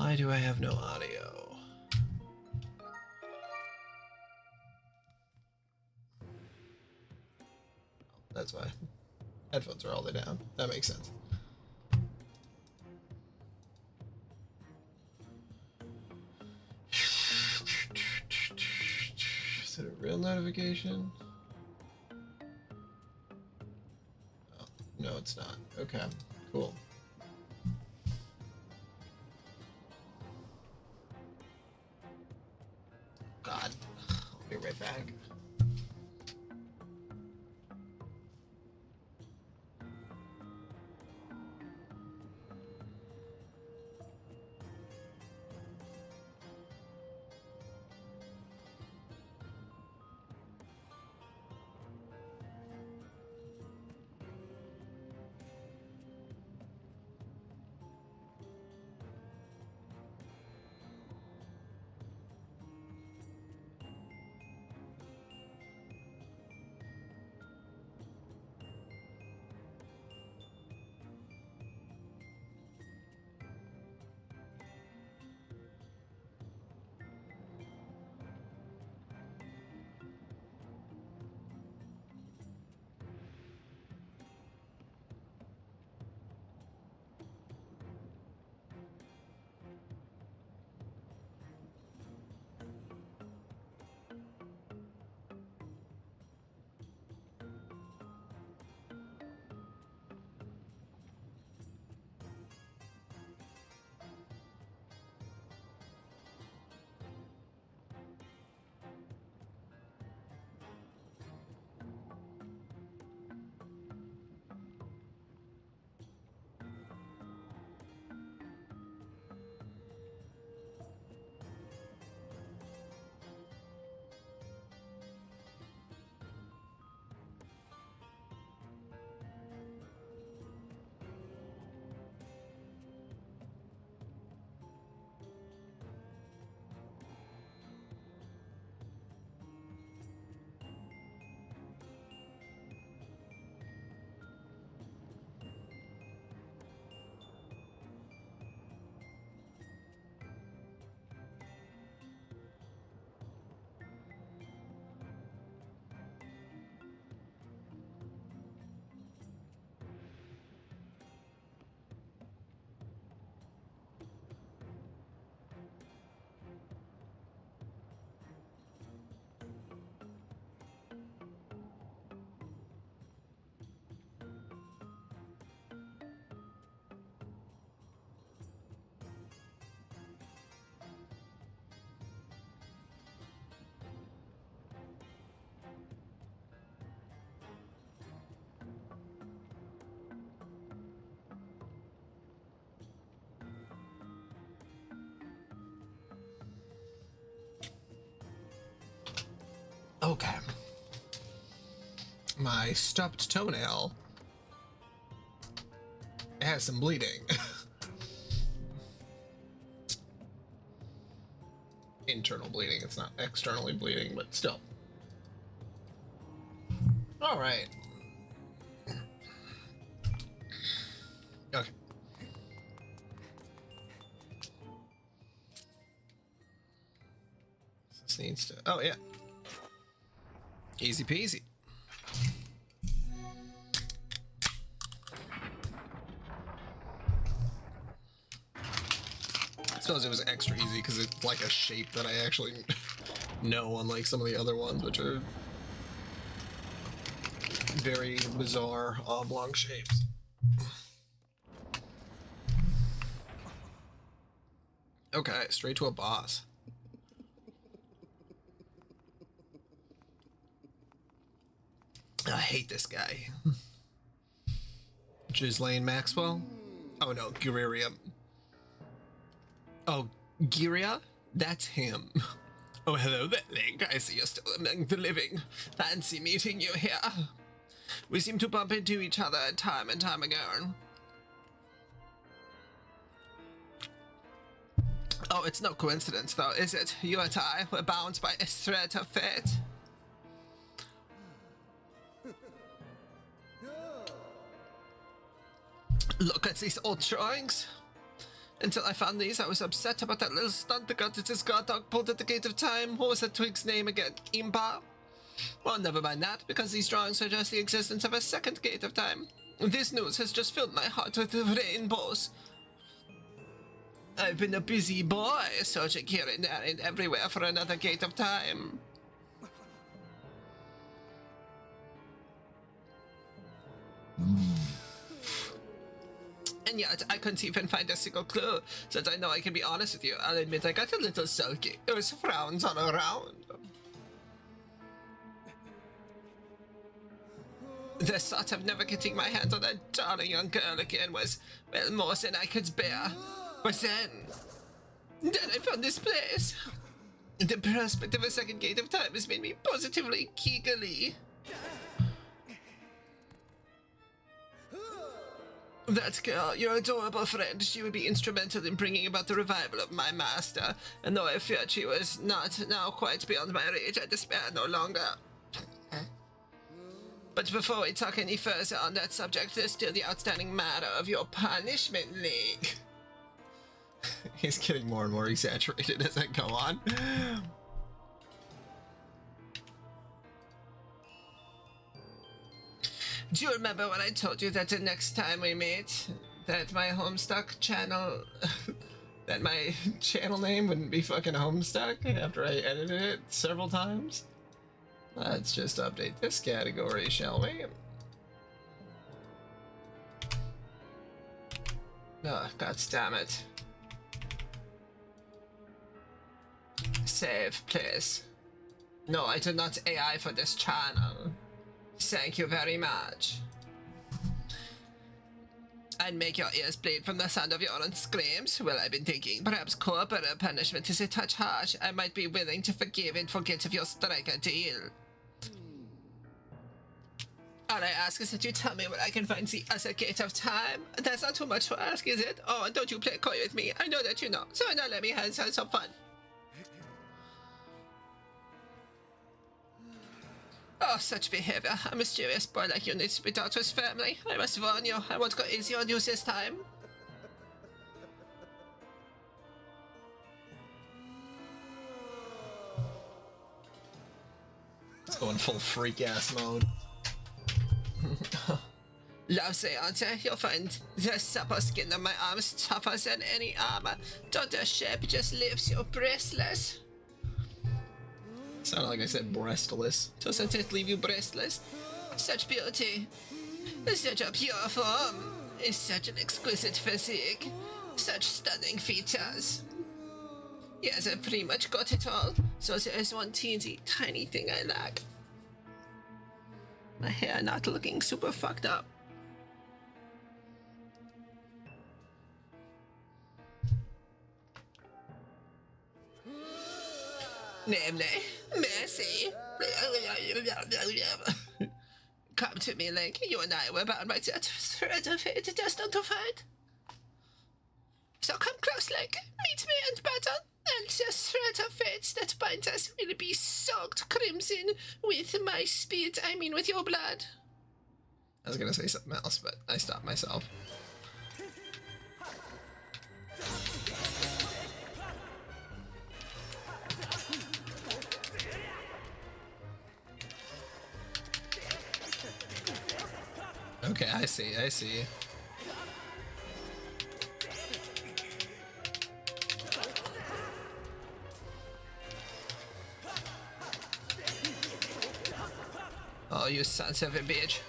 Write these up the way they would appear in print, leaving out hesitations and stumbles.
Why do I have no audio? That's why. Headphones are all the way down. That makes sense. Is it a real notification? Oh, no, it's not. Okay, cool. God, I'll be right back. Okay. My stubbed toenail has some bleeding. Internal bleeding. It's not externally bleeding, but still. All right. Okay. This needs to... Oh, yeah. Easy peasy. I suppose it was extra easy because it's like a shape that I actually know, unlike some of the other ones, which are very bizarre oblong shapes. Okay, straight to a boss. I hate this guy. Ghislaine Maxwell? Oh no, Giriria. Oh, Giria? That's him. Oh, hello there, Link. I see you're still among the living. Fancy meeting you here. We seem to bump into each other time and time again. Oh, it's no coincidence, though, is it? You and I were bound by a thread of fate. Look at these old drawings. Until I found these, I was upset about that little stunt the goddess's guard dog pulled at the Gate of Time. What was that twig's name again? Impa? Well, never mind that, because these drawings suggest the existence of a second Gate of Time. This news has just filled my heart with rainbows. I've been a busy boy, searching here and there and everywhere for another Gate of Time. And yet, I couldn't even find a single clue. Since I know I can be honest with you, I'll admit I got a little sulky. There was frowns all around. The thought of never getting my hands on that darling young girl again was, well, more than I could bear. But then I found this place. The prospect of a second Gate of Time has made me positively giggly. That girl, your adorable friend, she would be instrumental in bringing about the revival of my master, and though I feared she was not now quite beyond my reach, I despair no longer. But before we talk any further on that subject, there's still the outstanding matter of your punishment league. He's getting more and more exaggerated as I go on. Do you remember when I told you that the next time we meet, that my Homestuck channel, that my channel name wouldn't be fucking Homestuck after I edited it several times? Let's just update this category, shall we? Oh, god damn it. Save, please. No, I do not AI for this channel. Thank you very much. I'd make your ears bleed from the sound of your own screams. Well, I've been thinking perhaps corporal punishment is a touch harsh. I might be willing to forgive and forget of your striker deal. All I ask is that you tell me where I can find the other Gate of Time. That's not too much to ask, is it? Oh, don't you play coy with me. I know that you know. So now let me have some fun. Oh, such behavior. A mysterious boy like you needs to be taught to his family. I must warn you, I won't go easy on you this time. It's going full freak-ass mode. Lovely, aren't you? You'll find the supple skin of my arms tougher than any armor. Don't the shape just leaves you breastless? Sounded like I said breastless. Doesn't it leave you breastless? Such beauty. Such a pure form. Such an exquisite physique. Such stunning features. Yes, I've pretty much got it all. So there's one teensy tiny thing I lack. My hair not looking super fucked up. Namely, mercy. Come to me, Link. You and I were bound by that thread of fate destined to fight. So come close, Link. Meet me in battle, and the thread of fate that binds us will be soaked crimson with my speed. I mean, with your blood. I was gonna say something else, but I stopped myself. Okay, I see. Oh, you sons of a bitch.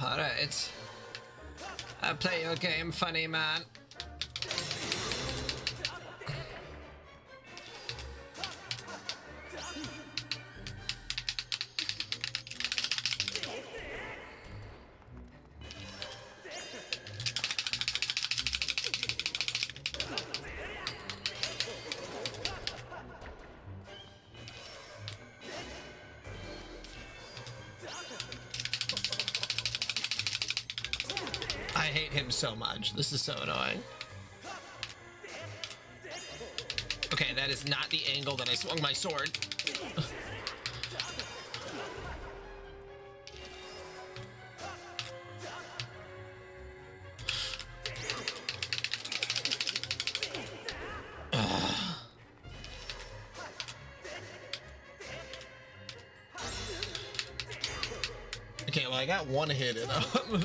Alright. I'll play your game, funny man. hate him so much. This is so annoying. Okay, that is not the angle that I swung my sword. Okay, well, I got one hit in him.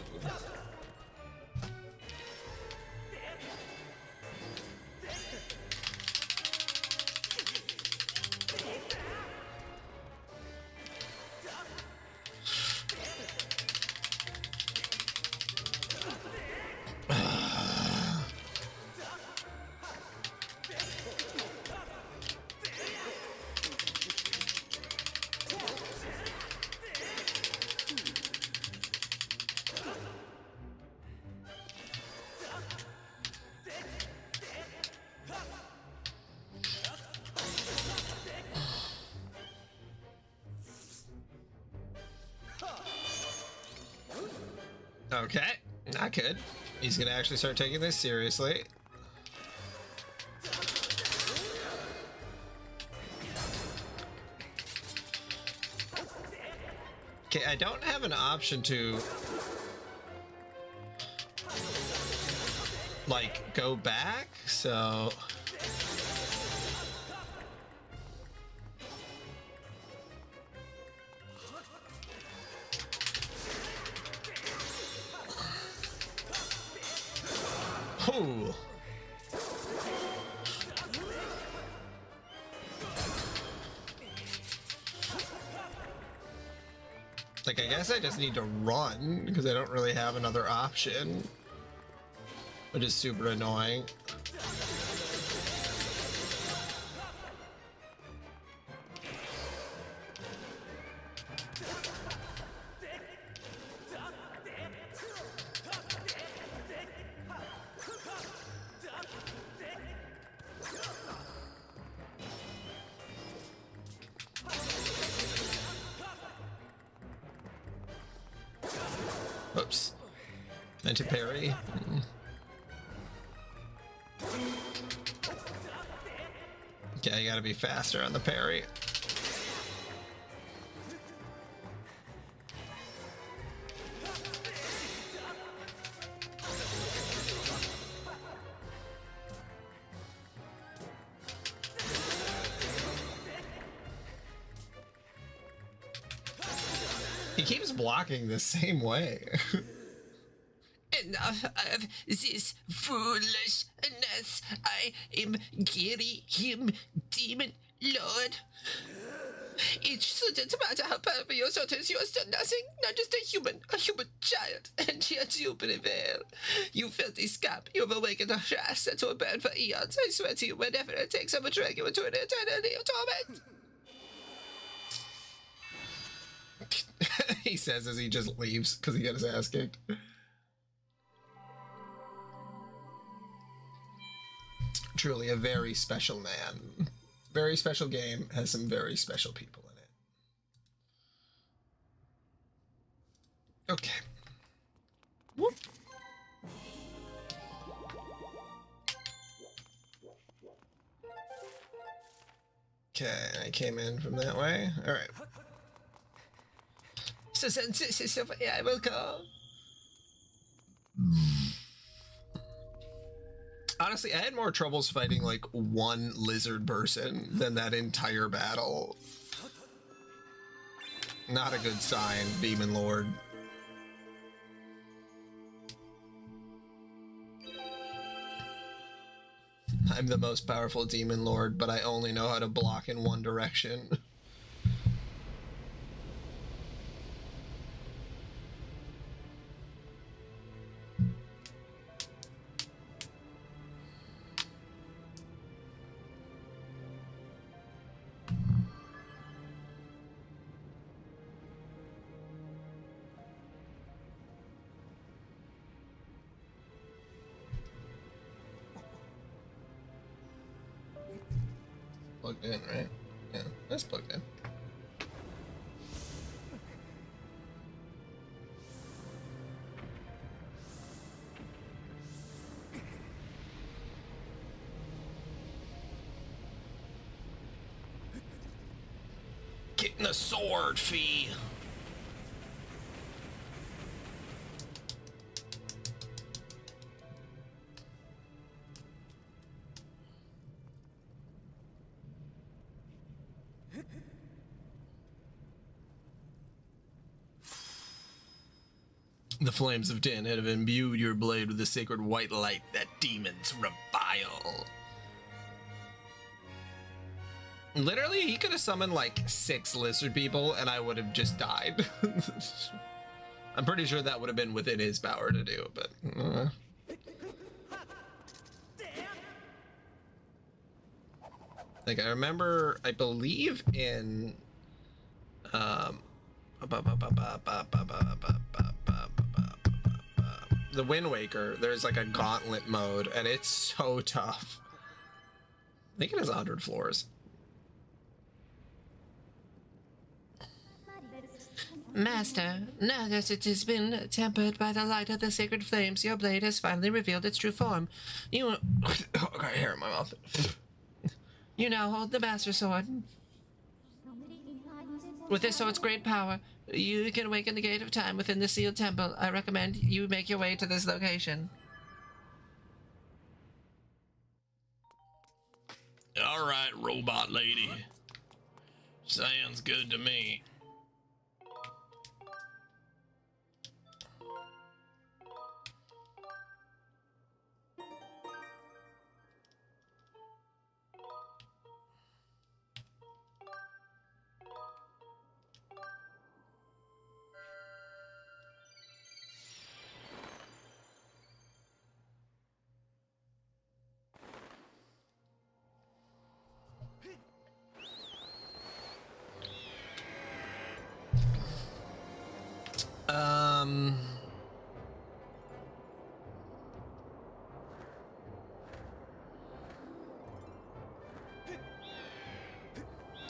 Okay, not good. He's gonna actually start taking this seriously. Okay, I don't have an option to like go back, so ooh. Like, I guess I just need to run because I don't really have another option, which is super annoying. Oops. Meant to parry. Okay, I gotta be faster on the parry. He keeps blocking the same way. Enough of this foolishness. I am Gary, him, Demon Lord. It shouldn't matter how powerful your sword is, you are still nothing, not just a human child, and yet you prevail. You filthy scab, you have awakened a wrath that will burn for eons. I swear to you, whenever it takes, I will drag you into an eternity of torment. He says as he just leaves because he got his ass kicked. Truly a very special man. Very special game, has some very special people in it. Okay. Whoop. Okay, I came in from that way. All right. So since this is the way I will go. Honestly, I had more troubles fighting like one lizard person than that entire battle. Not a good sign, Demon Lord. I'm the most powerful Demon Lord, but I only know how to block in one direction. Plugged in, right? Yeah, that's plugged in. getting a sword fee. The flames of Tin have imbued your blade with the sacred white light that demons revile. Literally, he could have summoned like 6 lizard people and I would have just died. I'm pretty sure that would have been within his power to do, but... Like, I remember, I believe in... the Wind Waker, there's like a gauntlet mode, and it's so tough. I think it has 100 floors. Master, now that it has been tempered by the light of the sacred flames, your blade has finally revealed its true form. You... I got hair in my mouth. You now hold the Master Sword. With this sword's great power, you can awaken the gate of time within the sealed temple. I recommend you make your way to this location. All right, robot lady. Sounds good to me.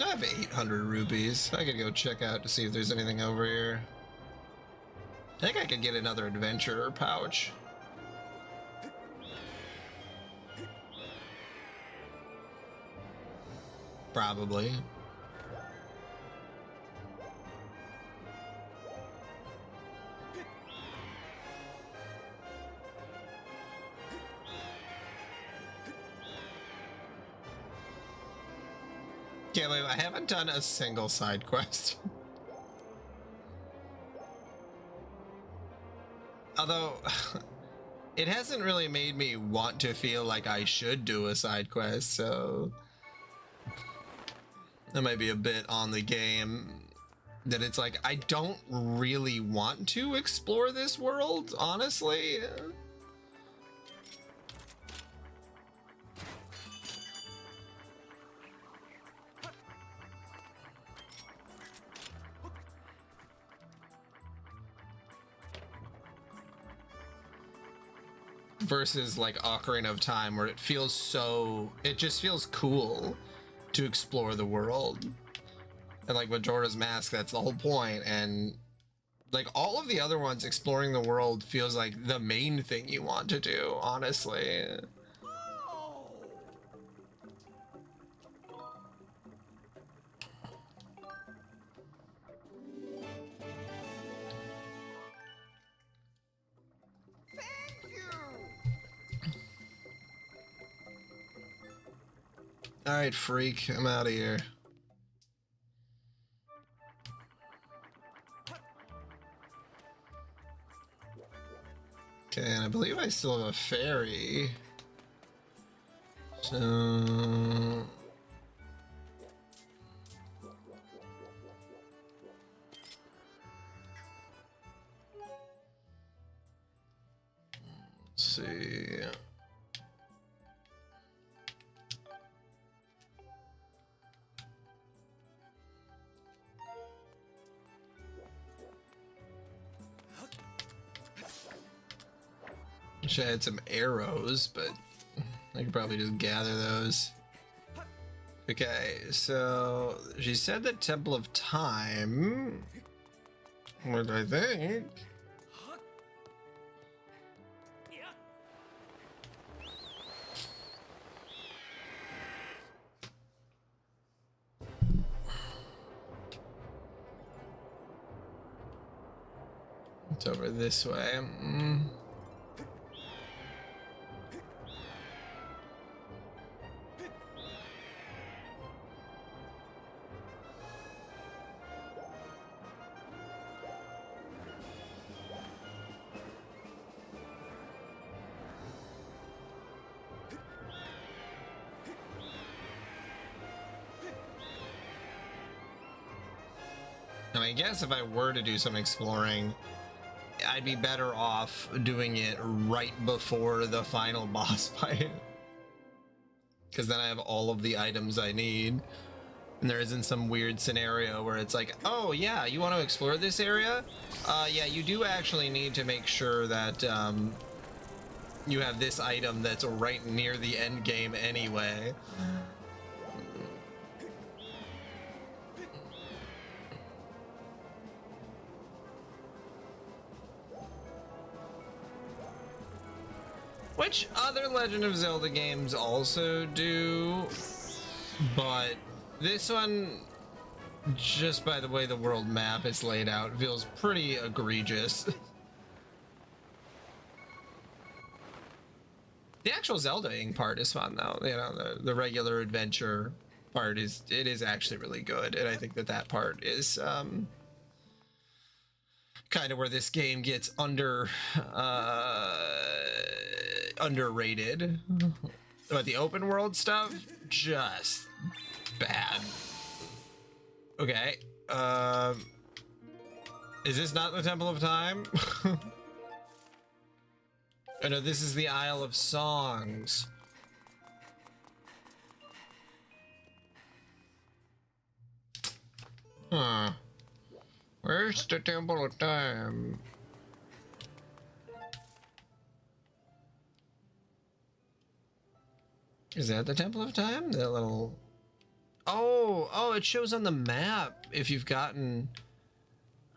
I have 800 rupees. I could go check out to see if there's anything over here. I think I could get another adventurer pouch. Probably. Can't believe I haven't done a single side quest. Although, it hasn't really made me want to feel like I should do a side quest, so... that might be a bit on the game. That it's like, I don't really want to explore this world, honestly. Versus like Ocarina of Time, where it feels so, it just feels cool to explore the world. And like Majora's Mask, that's the whole point. And like all of the other ones, exploring the world feels like the main thing you want to do, honestly. All right, freak, I'm out of here. Okay, and I believe I still have a ferry. So... let's see... I had some arrows, but I could probably just gather those. Okay, so she said the Temple of Time. What do I think? It's over this way. And I guess if I were to do some exploring, I'd be better off doing it right before the final boss fight. Because then I have all of the items I need. And there isn't some weird scenario where it's like, oh yeah, you want to explore this area? Yeah, you do actually need to make sure that you have this item that's right near the end game anyway. Which other Legend of Zelda games also do, but this one, just by the way the world map is laid out, feels pretty egregious. The actual Zelda-ing part is fun though, you know, the regular adventure part is actually really good, and I think that part is kind of where this game gets underrated. But the open world stuff, just bad. Okay, is this not the Temple of Time? Oh no, this is the Isle of Songs. Huh. Where's the Temple of Time? Is that the Temple of Time? That little... Oh, it shows on the map if you've gotten...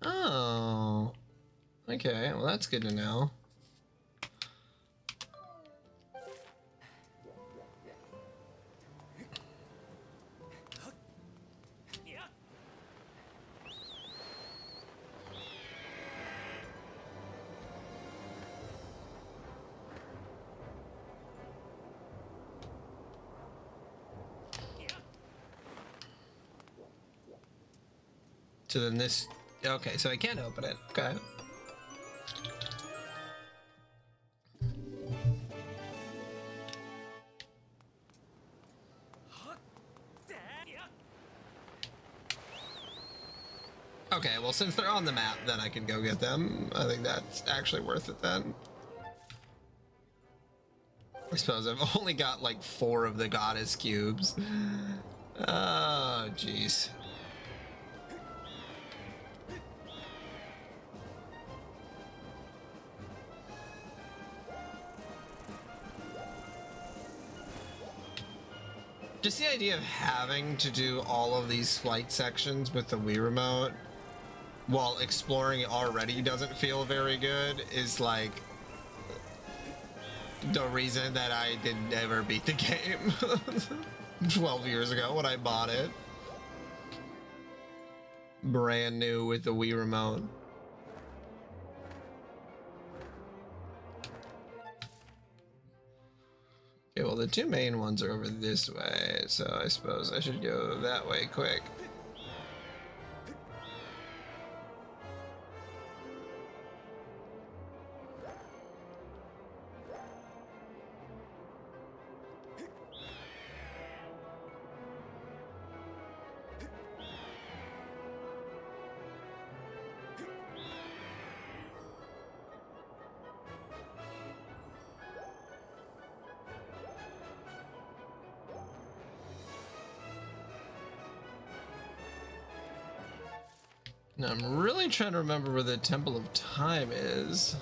Oh. Okay, well that's good to know. So then this, okay, so I can't open it. Okay. Okay, well, since they're on the map, then I can go get them. I think that's actually worth it then. I suppose I've only got like 4 of the goddess cubes. Oh, jeez. Just the idea of having to do all of these flight sections with the Wii remote while exploring already doesn't feel very good is like the reason that I didn't ever beat the game 12 years ago when I bought it. Brand new with the Wii remote. Okay, well the 2 main ones are over this way, so I suppose I should go that way quick. Now, I'm really trying to remember where the Temple of Time is.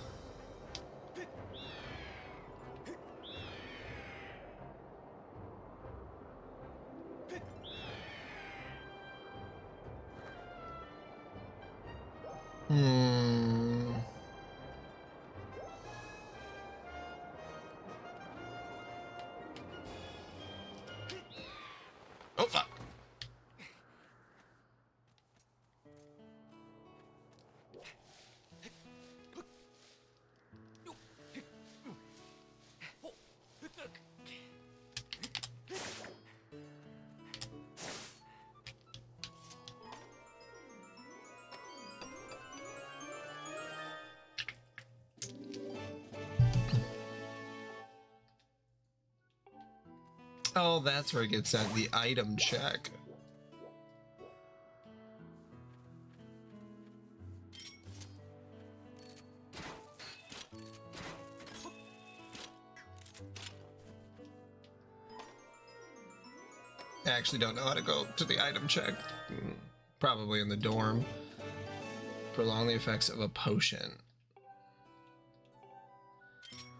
Oh, fuck. Oh, that's where it gets at the item check. I actually don't know how to go to the item check. Probably in the dorm. Prolong the effects of a potion.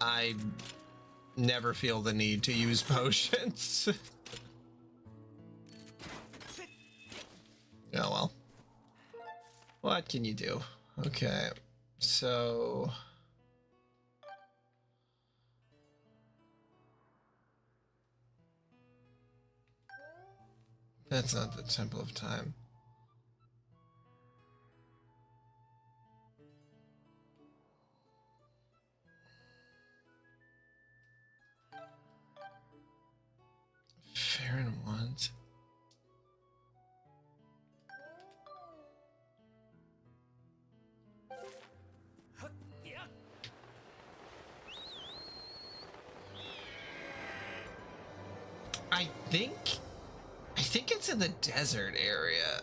I never feel the need to use potions. Oh well. What can you do? Okay, so... That's not the Temple of Time. Fair and want. I think it's in the desert area.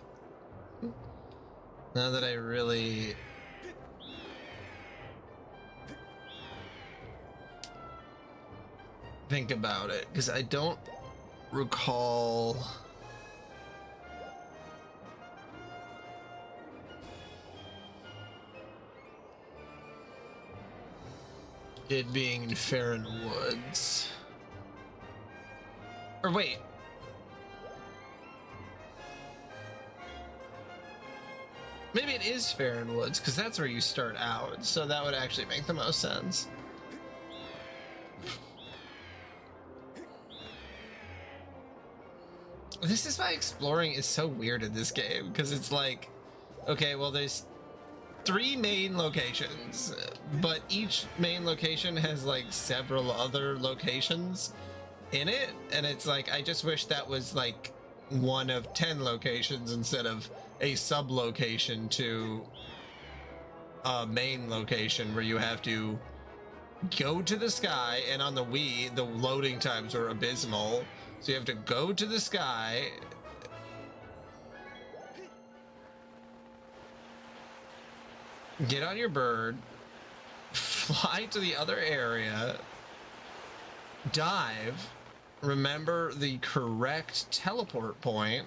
Now that I really think about it, because I don't recall it being in Farron Woods. Or wait. Maybe it is Farron Woods, because that's where you start out, so that would actually make the most sense. This is why exploring is so weird in this game, because it's like, okay, well, there's 3 main locations, but each main location has like several other locations in it, and it's like, I just wish that was like one of 10 locations instead of a sub-location to a main location where you have to go to the sky, and on the Wii, the loading times are abysmal. So you have to go to the sky, get on your bird, fly to the other area, dive, remember the correct teleport point,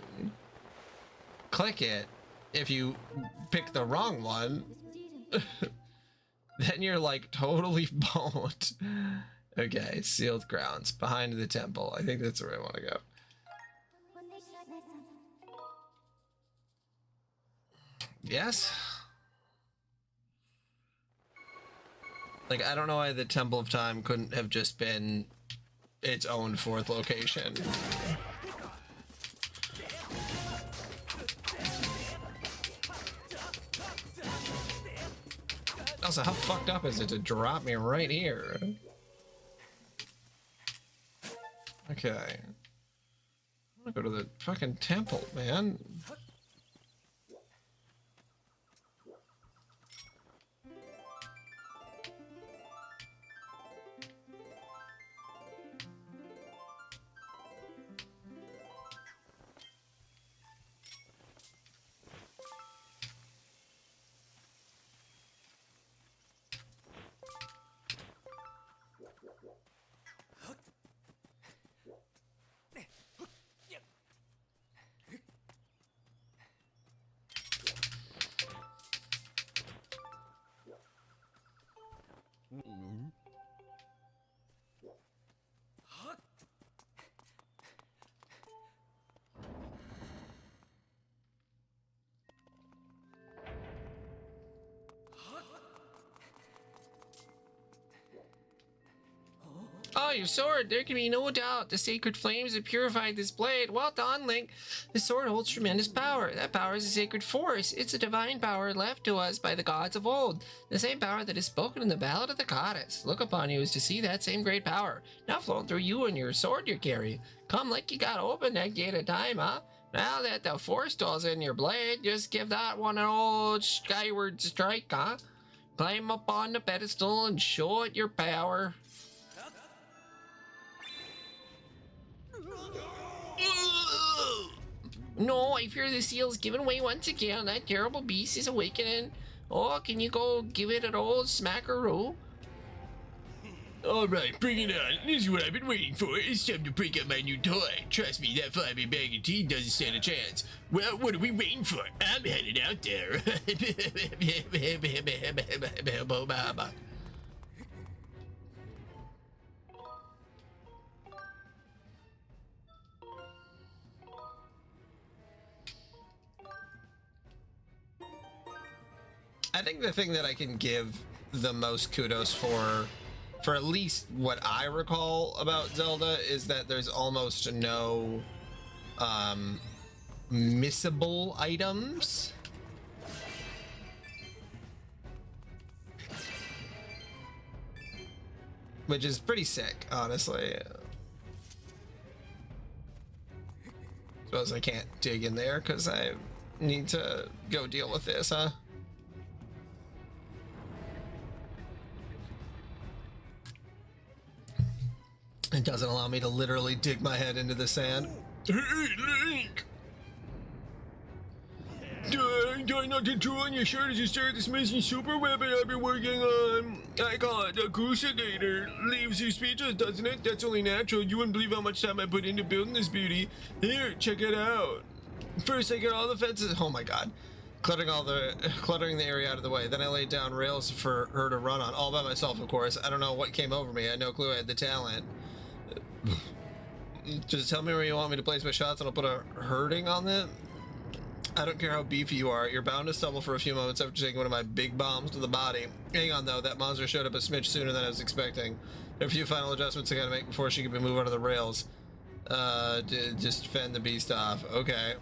click it. If you pick the wrong one, then you're like totally boned. Okay, sealed grounds behind the temple. I think that's where I want to go. Yes. Like, I don't know why the Temple of Time couldn't have just been its own 4th location. Also, how fucked up is it to drop me right here? Okay. I'm gonna go to the fucking temple, man. Oh, your sword! There can be no doubt. The sacred flames have purified this blade. Well done, Link. The sword holds tremendous power. That power is a sacred force. It's a divine power left to us by the gods of old. The same power that is spoken in the Ballad of the Goddess. Look upon you as to see that same great power, now flowing through you and your sword you carry. Come, Link, you gotta open that gate of time, huh? Now that the force dwells in your blade, just give that one an old skyward strike, huh? Climb up on the pedestal and show it your power. No, I fear the seal's given way once again. That terrible beast is awakening. Oh, can you go give it an old smackaroo? Alright, bring it on. This is what I've been waiting for. It's time to break out my new toy. Trust me, that flyby bag of tea doesn't stand a chance. Well, what are we waiting for? I'm headed out there. I think the thing that I can give the most kudos for at least what I recall about Zelda, is that there's almost no missable items. Which is pretty sick, honestly. Suppose I can't dig in there because I need to go deal with this, huh? It doesn't allow me to literally dig my head into the sand. Hey, Link! Do I not get on your shirt as you stare at this missing super weapon I've been working on? I call it a crucidator. Leaves you speechless, doesn't it? That's only natural. You wouldn't believe how much time I put into building this beauty. Here, check it out. First, I got all the fences. Oh my god. Cluttering the area out of the way. Then I laid down rails for her to run on, all by myself, of course. I don't know what came over me. I had no clue I had the talent. Just tell me where you want me to place my shots and I'll put a hurting on them. I don't care how beefy you are. You're bound to stumble for a few moments after taking one of my big bombs to the body. Hang on though, that monster showed up a smidge sooner than I was expecting. There are a few final adjustments I gotta make before she can be moved out of the rails. Just fend the beast off. Okay.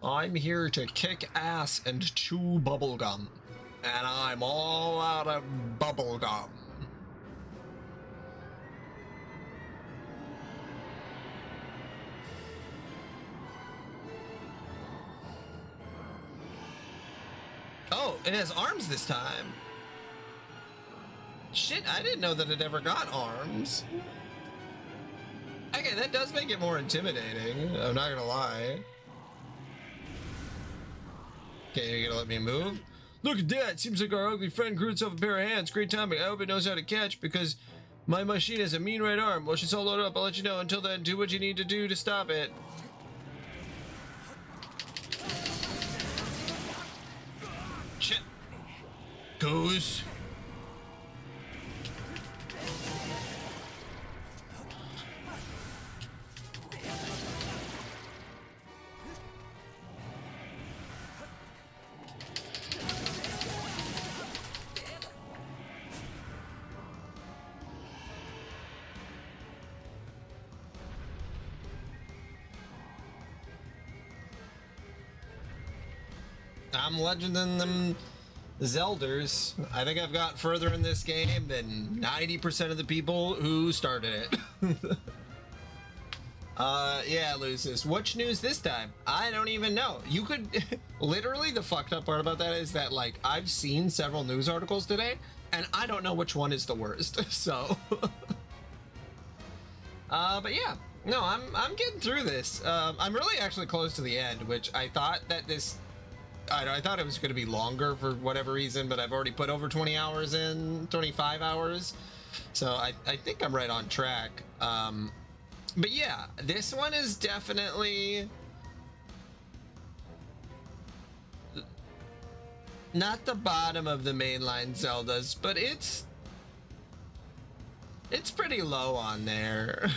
I'm here to kick ass and chew bubblegum. And I'm all out of bubblegum. Oh, it has arms this time. Shit, I didn't know that it ever got arms. Okay, that does make it more intimidating. I'm not gonna lie. Okay, you're gonna let me move? Look at that! Seems like our ugly friend grew itself a pair of hands. Great timing. I hope it knows how to catch because my machine has a mean right arm. Well, she's all loaded up. I'll let you know. Until then, do what you need to do to stop it. Shit. Goose. I'm legending them Zelders. I think I've got further in this game than 90% of the people who started it. Yeah, Lucis. What's news this time? I don't even know. You could... Literally, the fucked up part about that is that, like, I've seen several news articles today, and I don't know which one is the worst, so... but yeah. No, I'm getting through this. I'm really actually close to the end, which I thought that this... I thought it was going to be longer for whatever reason, but I've already put over 20 hours in, 25 hours. So I think I'm right on track. But yeah, this one is definitely not the bottom of the mainline Zeldas, but it's pretty low on there.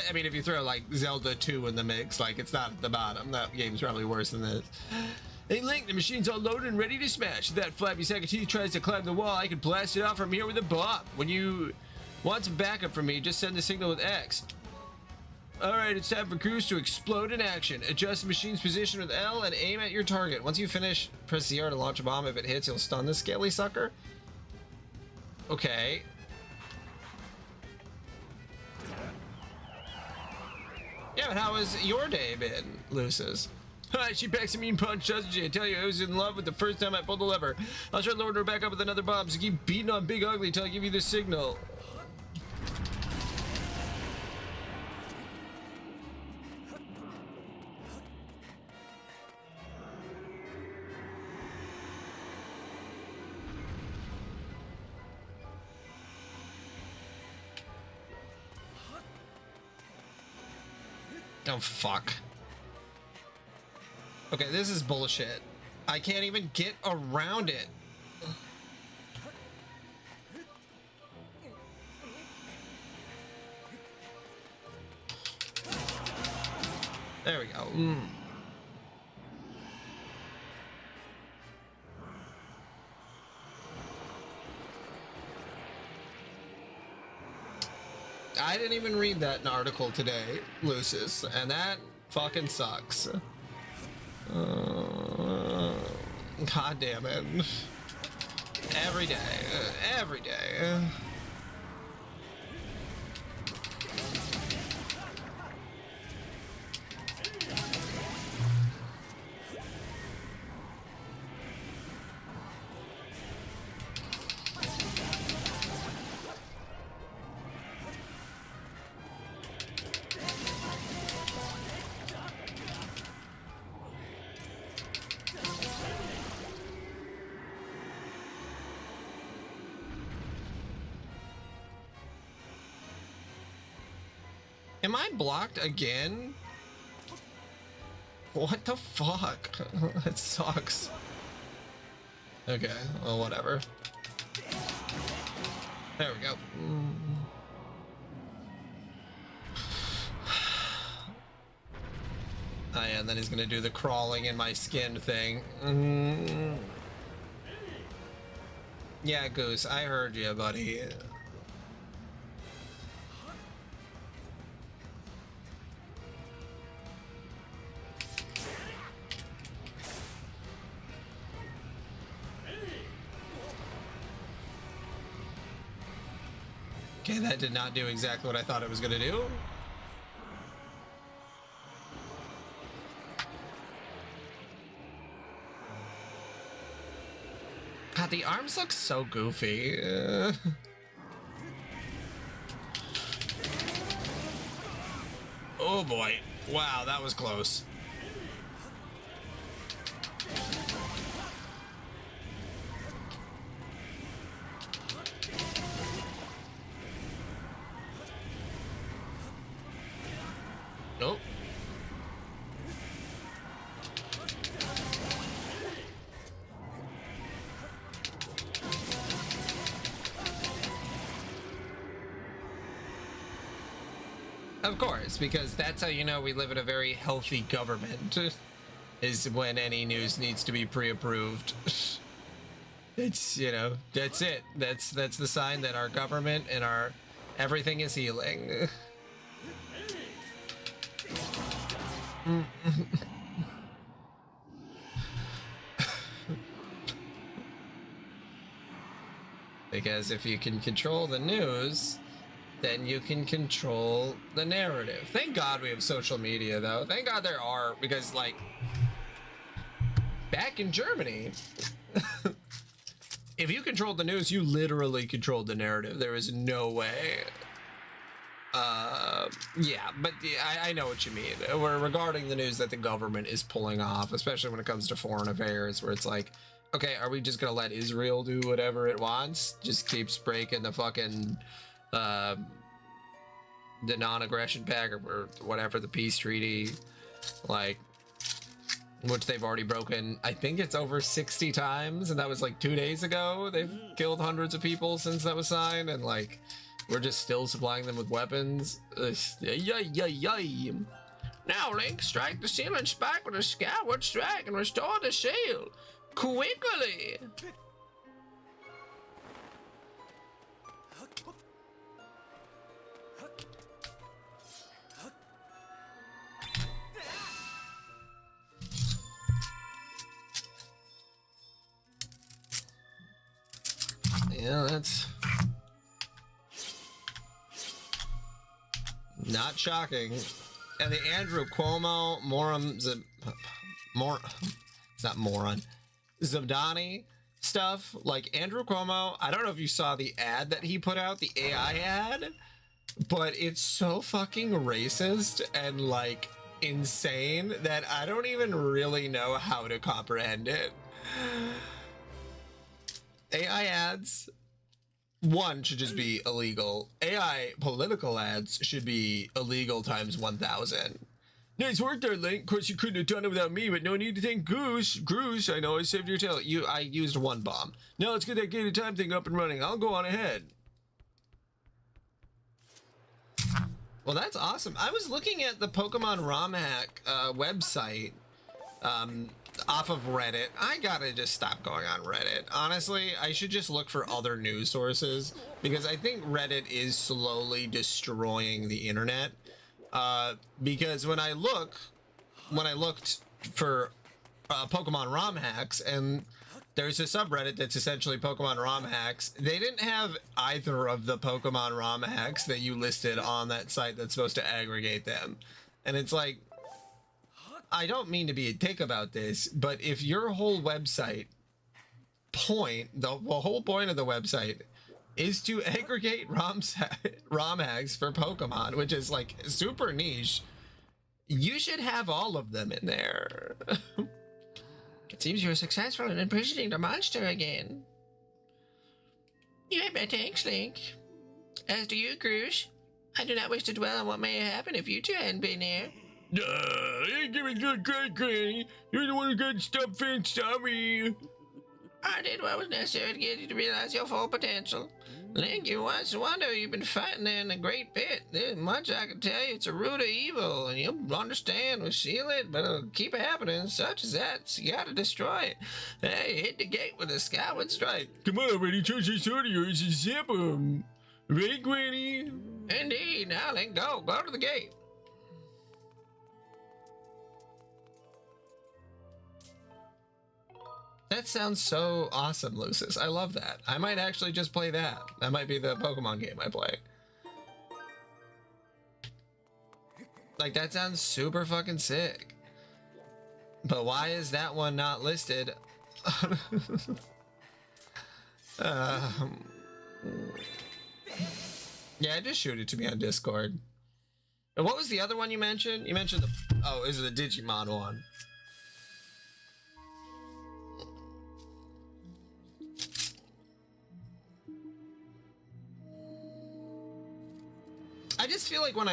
I mean, if you throw like Zelda 2 in the mix, like it's not at the bottom. That game's probably worse than this. Hey Link, the machine's all loaded and ready to smash. If that flappy sack of teeth tries to climb the wall, I can blast it off from here with a bomb. When you want some backup from me, just send the signal with X. Alright, it's time for Cruise to explode in action. Adjust the machine's position with L and aim at your target. Once you finish, press the R to launch a bomb. If it hits, you'll stun the scaly sucker. Okay. Yeah, but how has your day been, Lucis? Hi, she packs a mean punch, doesn't she? I tell you, I was in love with the first time I pulled the lever. I'll try loading her back up with another bomb, so keep beating on Big Ugly till I give you the signal. Oh, fuck. Okay, this is bullshit. I can't even get around it. There we go. I didn't even read that in article today, Lucis, and that fucking sucks. God damn it. Every day. Every day. Am I blocked again? What the fuck? That sucks. Okay, well, whatever. There we go. Oh yeah, and then he's gonna do the crawling in my skin thing. Yeah, Goose, I heard you, buddy. Okay, that did not do exactly what I thought it was gonna do. God, the arms look so goofy. Oh boy. Wow, that was close. Nope. Of course, because that's how you know we live in a very healthy government, is when any news needs to be pre-approved. It's, you know, that's it. That's the sign that our government and our everything is healing. Because if you can control the news, then you can control the narrative. Thank God we have social media, though. Thank God there are, because, like, back in Germany, if you controlled the news, you literally controlled the narrative. There is no way. Yeah, but I know what you mean. We're regarding the news that the government is pulling off, especially when it comes to foreign affairs, where it's like, okay, are we just gonna let Israel do whatever it wants? Just keeps breaking the fucking, the non-aggression pact or whatever, the peace treaty, like, which they've already broken. I think it's over 60 times, and that was like 2 days ago. They've killed hundreds of people since that was signed, and like, we're just still supplying them with weapons. Yay. Now, Link, strike the sealing spike with a skyward strike and restore the shield. Quickly! Yeah, that's not shocking. And the Andrew Cuomo, it's not moron, Zabdani stuff, like Andrew Cuomo, I don't know if you saw the ad that he put out, the AI ad, but it's so fucking racist and like insane that I don't even really know how to comprehend it. AI ads, one, should just be illegal. AI political ads should be illegal times 1,000. Nice work there, Link. Of course, you couldn't have done it without me, but no need to thank Goose. Goose, I know I saved your tail. I used one bomb. Now let's get that gated time thing up and running. I'll go on ahead. Well, that's awesome. I was looking at the Pokemon ROM hack website off of Reddit. I gotta just stop going on Reddit. Honestly, I should just look for other news sources because I think Reddit is slowly destroying the internet. Because when I looked for Pokemon ROM hacks, and there's a subreddit that's essentially Pokemon ROM hacks, they didn't have either of the Pokemon ROM hacks that you listed on that site that's supposed to aggregate them. And it's like, I don't mean to be a dick about this, but if your whole website the whole point of the website is to aggregate ROM hacks for Pokemon, which is like super niche, you should have all of them in there. It seems you were successful in imprisoning the monster again. You have my thanks, Link. As do you, Groosh. I do not wish to dwell on what may have happened if you two hadn't been here. I ain't giving good credit, Granny. You're the one who got stuff and stop me. I did what was necessary to get you to realize your full potential. Link, you once wonder you've been fighting there in the Great Pit. There's much I can tell you. It's a root of evil, and you'll understand. We'll seal it, but it'll keep happening. Such as that, so you gotta destroy it. Hey, hit the gate with a Skyward Strike. Come on, already touch this sword of yours and zip him. Right, Granny? Indeed. Now, Link, go to the gate. That sounds so awesome, Lucis. I love that. I might actually just play that. That might be the Pokemon game I play. Like, that sounds super fucking sick. But why is that one not listed? Yeah, just shoot it to me on Discord. And what was the other one you mentioned? You mentioned the... Oh, is it the Digimon one? I just feel like when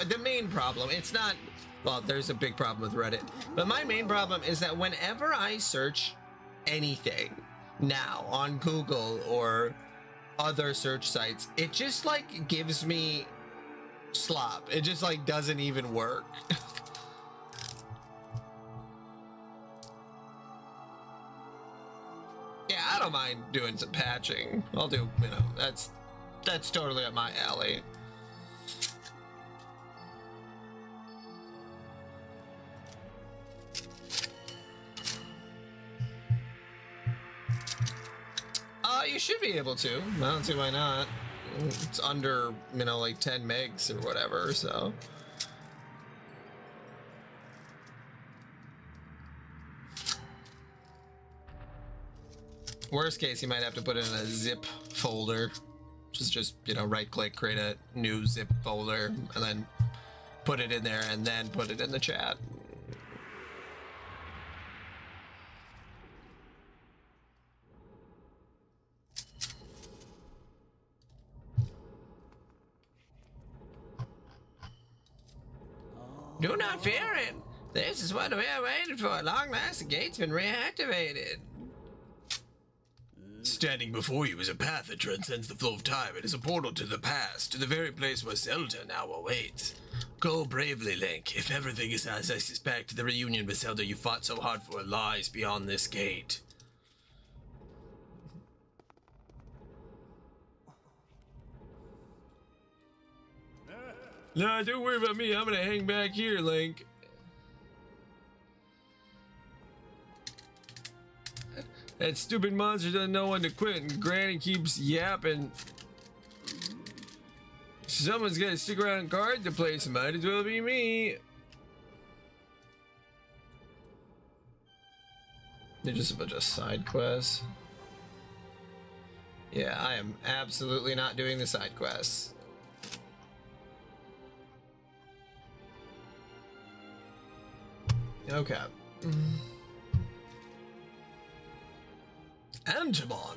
the main problem, it's not, well, there's a big problem with Reddit, but my main problem is that whenever I search anything now on Google or other search sites, it just like gives me slop. It just like doesn't even work. Yeah, I don't mind doing some patching. I'll do, that's totally up my alley. You should be able to. I don't see why not. It's under, like 10 megs or whatever, so. Worst case, you might have to put it in a zip folder. Which is just, right click, create a new zip folder, and then put it in there, and then put it in the chat. Do not fear it. This is what we have waited for. At long last, the gate's been reactivated. Standing before you is a path that transcends the flow of time. It is a portal to the past, to the very place where Zelda now awaits. Go bravely, Link. If everything is as I suspect, the reunion with Zelda you fought so hard for lies beyond this gate. Nah, don't worry about me. I'm gonna hang back here, Link. That stupid monster doesn't know when to quit, and Granny keeps yapping. Someone's gotta stick around and guard the place. Might as well be me. They're just a bunch of side quests. Yeah, I am absolutely not doing the side quests. Okay. Antimon.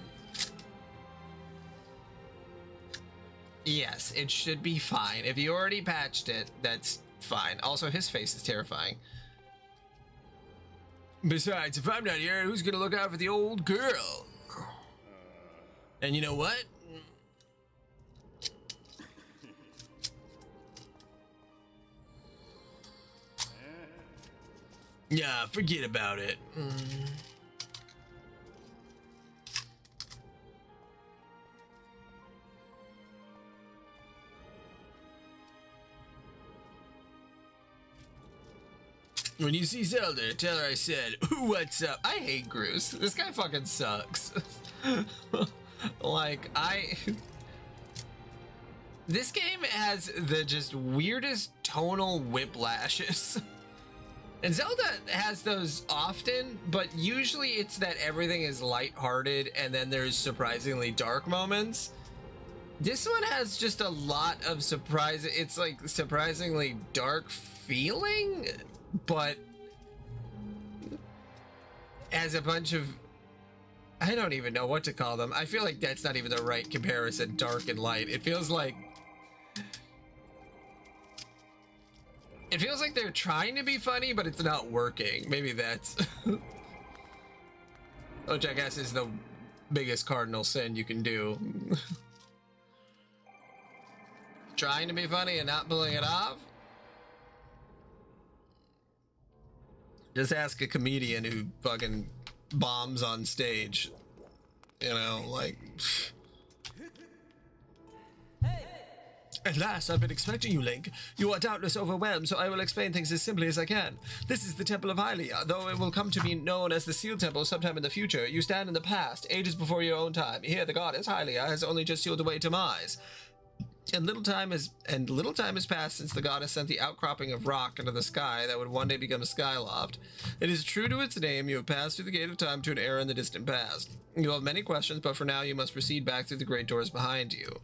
Yes, it should be fine. If you already patched it, that's fine. Also, his face is terrifying. Besides, if I'm not here, who's gonna look out for the old girl? And you know what? Yeah, forget about it. When you see Zelda, tell her I said, "Ooh, what's up?" I hate Groose. This guy fucking sucks. Like, this game has the just weirdest tonal whiplashes. And Zelda has those often, but usually it's that everything is lighthearted and then there's surprisingly dark moments. This one has just a lot of it's like surprisingly dark feeling, but as a bunch of, I don't even know what to call them. I feel like that's not even the right comparison, dark and light. It feels like they're trying to be funny, but it's not working. Maybe that's which I guess is the biggest cardinal sin you can do. Trying to be funny and not pulling it off. Just ask a comedian who fucking bombs on stage. You know, like... At last, I've been expecting you, Link. You are doubtless overwhelmed, so I will explain things as simply as I can. This is the Temple of Hylia, though it will come to be known as the Sealed Temple sometime in the future. You stand in the past, ages before your own time. Here, the goddess Hylia has only just sealed away demise. And little time has passed since the goddess sent the outcropping of rock into the sky that would one day become a skyloft. It is true to its name, you have passed through the gate of time to an era in the distant past. You have many questions, but for now you must proceed back through the great doors behind you.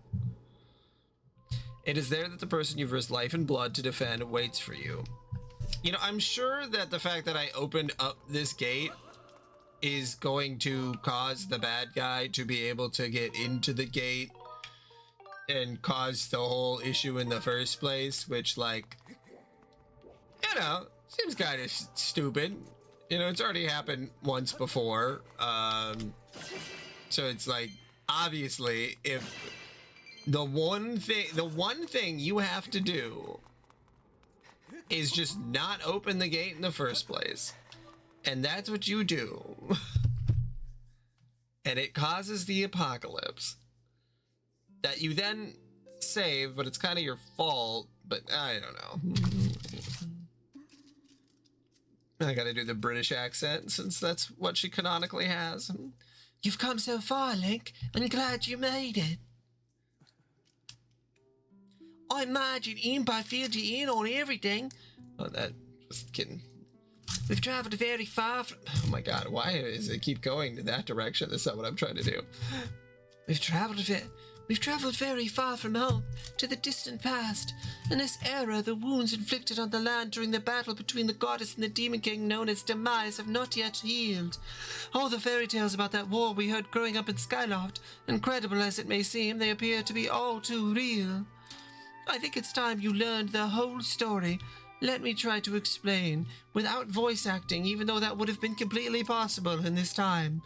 It is there that the person you've risked life and blood to defend waits for you. You know, I'm sure that the fact that I opened up this gate is going to cause the bad guy to be able to get into the gate and cause the whole issue in the first place, which, like, you know, seems kind of stupid. You know, it's already happened once before. So it's like, obviously, if the one thing you have to do is just not open the gate in the first place, and that's what you do, and it causes the apocalypse that you then save, but it's kind of your fault. But I don't know. I gotta do the British accent since that's what she canonically has. You've come so far, Link. I'm glad you made it. I imagine Impa filled you in on everything. Oh, that just kidding. We've traveled very far from... Oh my god, why does it keep going to that direction? That's not what I'm trying to do. We've traveled very far from home, to the distant past. In this era, the wounds inflicted on the land during the battle between the goddess and the demon king known as Demise have not yet healed. All the fairy tales about that war we heard growing up in Skyloft, incredible as it may seem, they appear to be all too real. I think it's time you learned the whole story. Let me try to explain, without voice acting, even though that would have been completely possible in this time.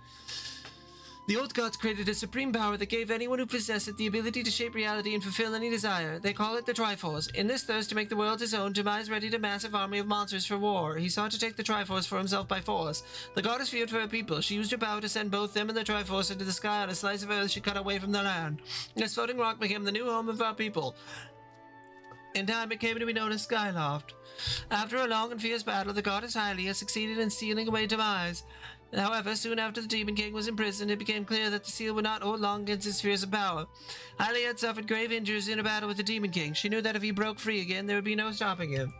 The old gods created a supreme power that gave anyone who possessed it the ability to shape reality and fulfill any desire. They call it the Triforce. In this thirst to make the world his own, Demise readied a massive army of monsters for war. He sought to take the Triforce for himself by force. The goddess feared for her people. She used her power to send both them and the Triforce into the sky on a slice of earth she cut away from the land. This floating rock became the new home of our people. In time, it came to be known as Skyloft. After a long and fierce battle, the goddess Hylia succeeded in sealing away Demise. However, soon after the Demon King was imprisoned, it became clear that the seal would not hold long against his fearsome power. Hylia had suffered grave injuries in a battle with the Demon King. She knew that if he broke free again, there would be no stopping him.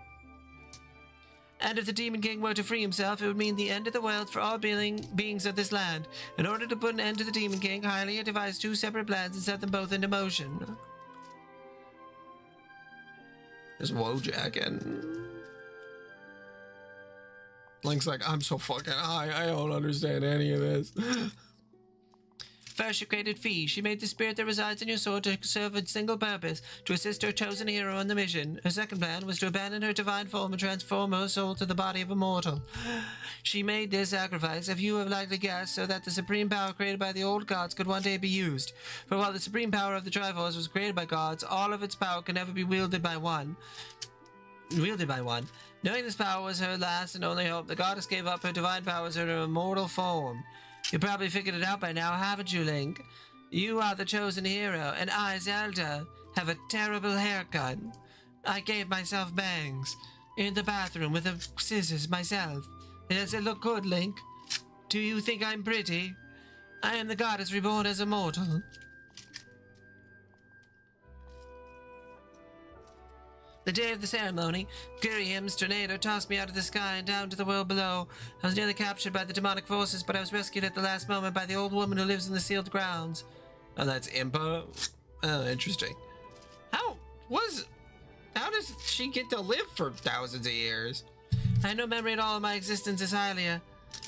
And if the Demon King were to free himself, it would mean the end of the world for all beings of this land. In order to put an end to the Demon King, Hylia devised 2 separate plans and set them both into motion. There's Wojak. Link's like, I'm so fucking high, I don't understand any of this. First, she created Fee. She made the spirit that resides in your soul to serve a single purpose, to assist her chosen hero on the mission. Her second plan was to abandon her divine form and transform her soul to the body of a mortal. She made this sacrifice, if you have likely guessed, so that the supreme power created by the old gods could one day be used. For while the supreme power of the Triforce was created by gods, all of its power can never be wielded by one. Knowing this power was her last and only hope, the goddess gave up her divine powers in her immortal form. You probably figured it out by now, haven't you, Link? You are the chosen hero, and I, Zelda, have a terrible haircut. I gave myself bangs. In the bathroom with the scissors myself. Does it look good, Link? Do you think I'm pretty? I am the goddess reborn as a mortal. The day of the ceremony, Guriam's tornado tossed me out of the sky and down to the world below. I was nearly captured by the demonic forces, but I was rescued at the last moment by the old woman who lives in the sealed grounds. Oh, that's Impa? Oh, interesting. How does she get to live for thousands of years? I had no memory at all of my existence as Hylia.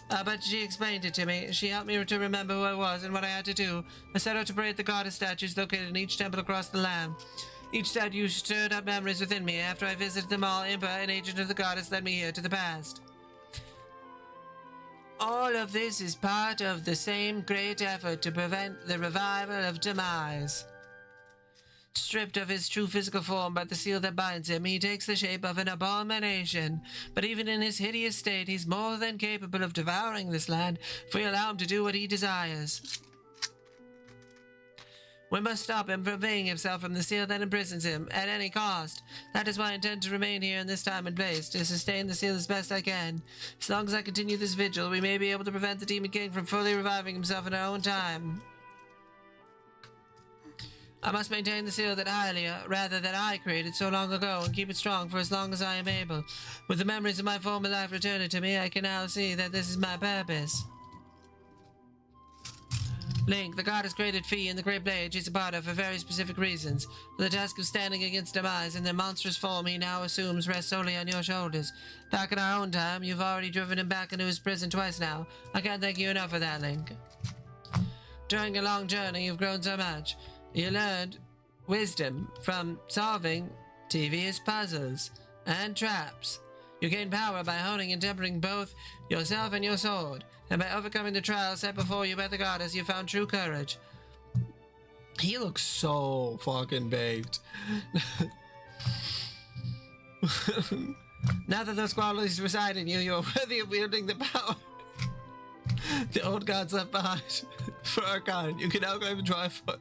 But she explained it to me. She helped me to remember who I was and what I had to do. I set out to pray at the goddess statues located in each temple across the land. Each statue stirred up memories within me. After I visited them all, Impa, an agent of the goddess, led me here to the past. All of this is part of the same great effort to prevent the revival of Demise. Stripped of his true physical form by the seal that binds him, he takes the shape of an abomination. But even in his hideous state, he's more than capable of devouring this land if we allow him to do what he desires. We must stop him from freeing himself from the seal that imprisons him, at any cost. That is why I intend to remain here in this time and place, to sustain the seal as best I can. As long as I continue this vigil, we may be able to prevent the Demon King from fully reviving himself in our own time. I must maintain the seal that I created so long ago, and keep it strong for as long as I am able. With the memories of my former life returning to me, I can now see that this is my purpose. Link, the goddess created Fee and the Great Blade she's a part of for very specific reasons. For the task of standing against Demise in the monstrous form he now assumes rests solely on your shoulders. Back in our own time, you've already driven him back into his prison twice now. I can't thank you enough for that, Link. During a long journey, you've grown so much. You learned wisdom from solving devious puzzles and traps. You gained power by honing and tempering both yourself and your sword. And by overcoming the trials set before you by the goddess, you found true courage. He looks so fucking baked. Now that those qualities reside in you, you are worthy of wielding the power the old gods left behind for our kind. You can now claim the Triforce.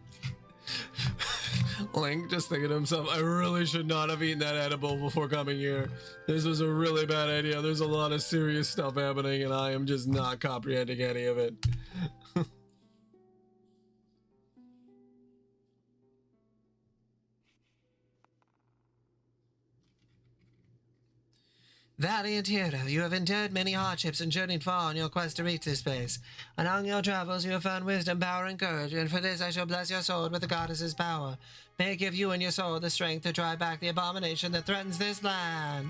Link just thinking to himself, I really should not have eaten that edible before coming here. This was a really bad idea. There's a lot of serious stuff happening and I am just not comprehending any of it. Valiant hero, you have endured many hardships and journeyed far on your quest to reach this place. Along your travels you have found wisdom, power, and courage, and for this I shall bless your sword with the goddess's power. May it give you and your sword the strength to drive back the abomination that threatens this land.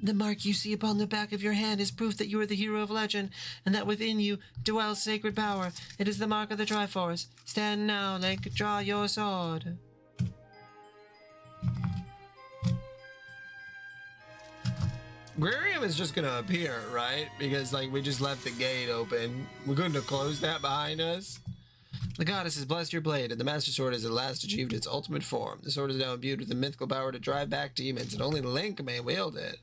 The mark you see upon the back of your hand is proof that you are the hero of legend, and that within you dwells sacred power. It is the mark of the Triforce. Stand now, Link. Draw your sword. Guriam is just gonna appear, right? Because, like, we just left the gate open. We couldn't have closed that behind us. The goddess has blessed your blade, and the Master Sword has at last achieved its ultimate form. The sword is now imbued with the mythical power to drive back demons, and only Link may wield it.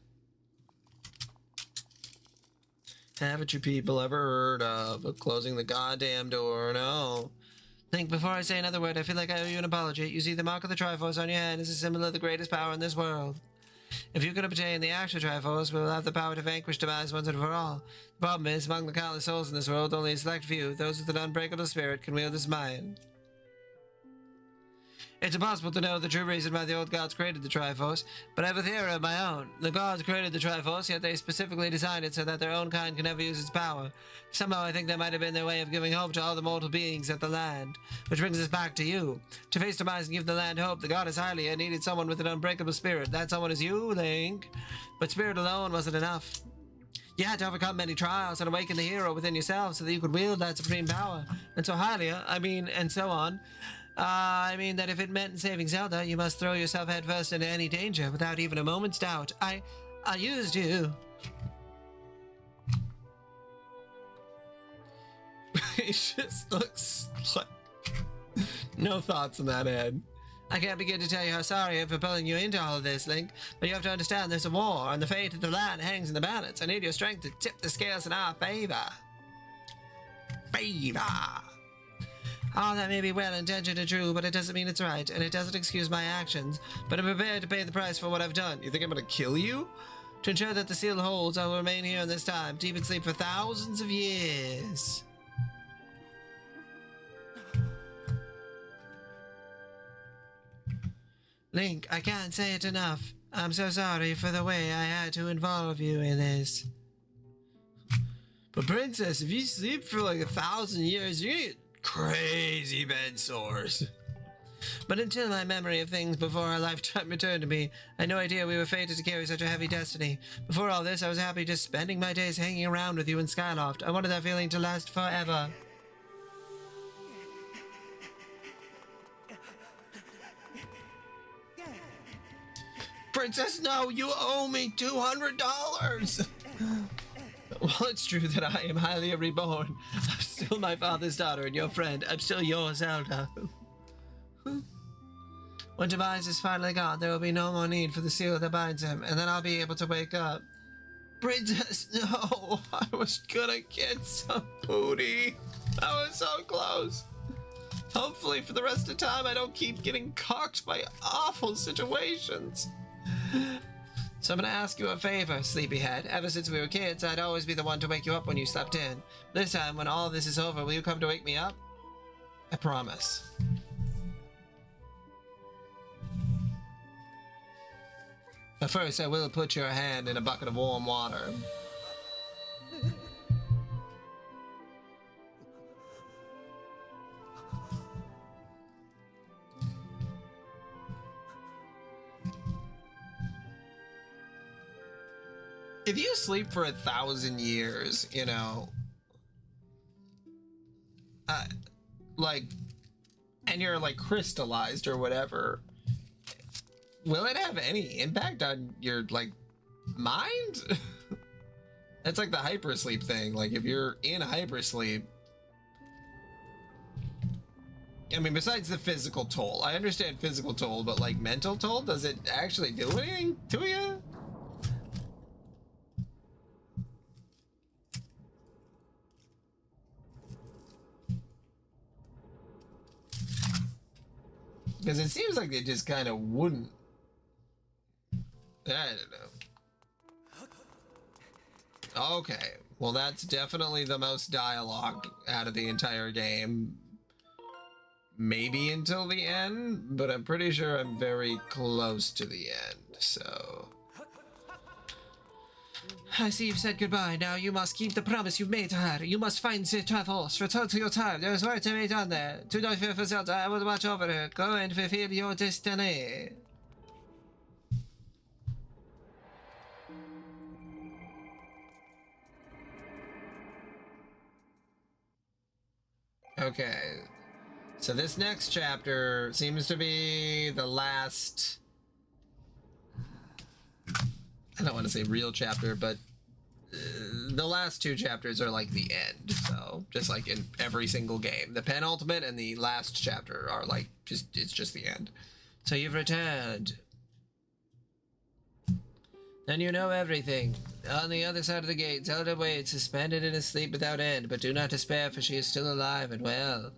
Haven't you people ever heard of closing the goddamn door? No. Link, before I say another word, I feel like I owe you an apology. You see, the mark of the Triforce on your hand is a symbol of the greatest power in this world. If you can obtain the actual Triforce, we will have the power to vanquish Demise once and for all. The problem is, among the countless souls in this world, only a select few, those with an unbreakable spirit, can wield this mind. It's impossible to know the true reason why the old gods created the Triforce, but I have a theory of my own. The gods created the Triforce, yet they specifically designed it so that their own kind can never use its power. Somehow I think that might have been their way of giving hope to all the mortal beings at the land. Which brings us back to you. To face demise and give the land hope, the goddess Hylia needed someone with an unbreakable spirit. That someone is you, Link. But spirit alone wasn't enough. You had to overcome many trials and awaken the hero within yourself so that you could wield that supreme power. And so Hylia, and so on. That if it meant saving Zelda, you must throw yourself headfirst into any danger without even a moment's doubt. I used you. He just looks like... No thoughts in that head. I can't begin to tell you how sorry I am for pulling you into all of this, Link, but you have to understand there's a war, and the fate of the land hangs in the balance. I need your strength to tip the scales in our favor. All that may be well-intentioned and true, but it doesn't mean it's right, and it doesn't excuse my actions. But I'm prepared to pay the price for what I've done. You think I'm gonna kill you? To ensure that the seal holds, I will remain here in this time, deep in sleep for thousands of years. Link, I can't say it enough. I'm so sorry for the way I had to involve you in this. But Princess, if you sleep for like 1,000 years, you're gonna get crazy bed sores. But until my memory of things before our lifetime returned to me, I had no idea we were fated to carry such a heavy destiny. Before all this, I was happy just spending my days hanging around with you in Skyloft. I wanted that feeling to last forever. Princess, no, you owe me $200. Well, it's true that I am highly reborn. I'm still my father's daughter and your friend. I'm still your Zelda. When Demise is finally gone, there will be no more need for the seal that binds him, and then I'll be able to wake up. Princess, no, I was gonna get some booty. I was so close. Hopefully for the rest of the time I don't keep getting cocked by awful situations. So I'm gonna ask you a favor, sleepyhead. Ever since we were kids, I'd always be the one to wake you up when you slept in. This time, when all of this is over, will you come to wake me up? I promise. But first, I will put your hand in a bucket of warm water. If you sleep for 1,000 years, you know, and you're like crystallized or whatever, will it have any impact on your like mind? That's like the hypersleep thing. Like if you're in hypersleep, I mean, besides the physical toll, I understand physical toll, but like mental toll, does it actually do anything to you? Because it seems like they just kind of wouldn't. I don't know. Okay, well that's definitely the most dialogue out of the entire game. Maybe until the end, but I'm pretty sure I'm very close to the end, so... I see you've said goodbye. Now you must keep the promise you've made to her. You must find the Triforce. Return to your time. There is work to be done there. Do not fear for Zelda. I will watch over her. Go and fulfill your destiny. Okay. So this next chapter seems to be the last... I don't want to say real chapter, but the last two chapters are like the end. So just like in every single game, the penultimate and the last chapter are like it's just the end. So you've returned. Then you know everything. On the other side of the gate, Zelda waits, suspended in a sleep without end, but do not despair, for she is still alive and well.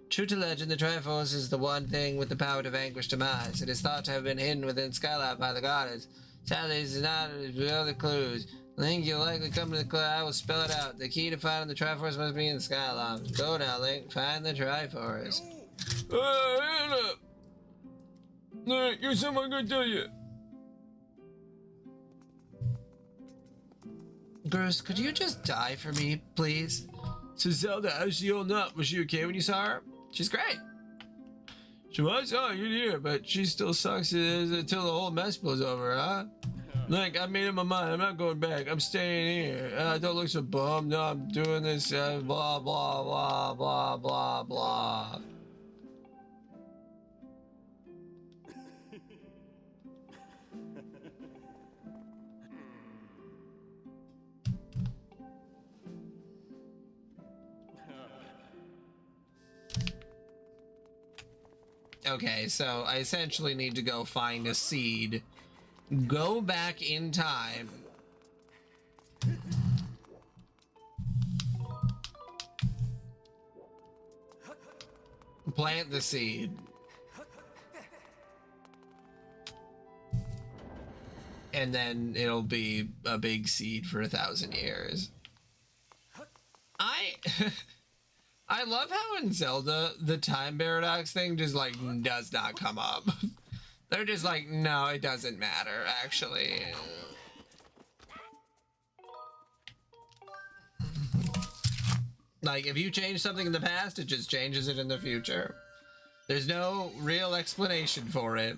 True to legend, the Triforce is the one thing with the power to vanquish demise. It is thought to have been hidden within Skyloft by the goddess. Sadly, this is not with other clues. Link, you'll likely come to the clue. I will spell it out. The key to finding the Triforce must be in the Skyloft. Go now, Link. Find the Triforce. Here's something I'm gonna tell you. Bruce, could you just die for me, please? So Zelda, how's she holding up? Was she okay when you saw her? She's great. She was? Oh, you're here, but she still sucks until the whole mess blows over, huh? Like, I made up my mind. I'm not going back. I'm staying here. Don't look so bummed. No, I'm doing this, blah, blah, blah, blah, blah, blah. Okay, so I essentially need to go find a seed, go back in time, plant the seed, and then it'll be a big seed for 1,000 years. I love how in Zelda, the time paradox thing just, like, does not come up. They're just like, no, it doesn't matter, actually. Like, if you change something in the past, it just changes it in the future. There's no real explanation for it,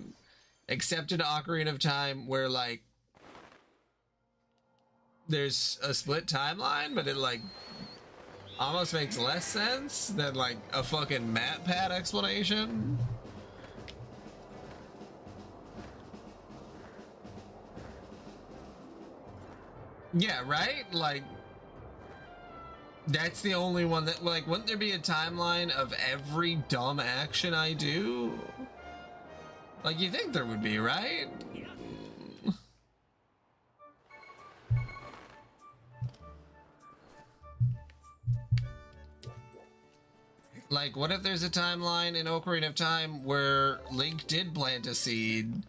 except in Ocarina of Time, where, like, there's a split timeline, but it, like, almost makes less sense than like a fucking map pad explanation. Yeah, right? Like, that's the only one that, like, wouldn't there be a timeline of every dumb action I do? Like, you think there would be, right? Like, what if there's a timeline in Ocarina of Time where Link did plant a seed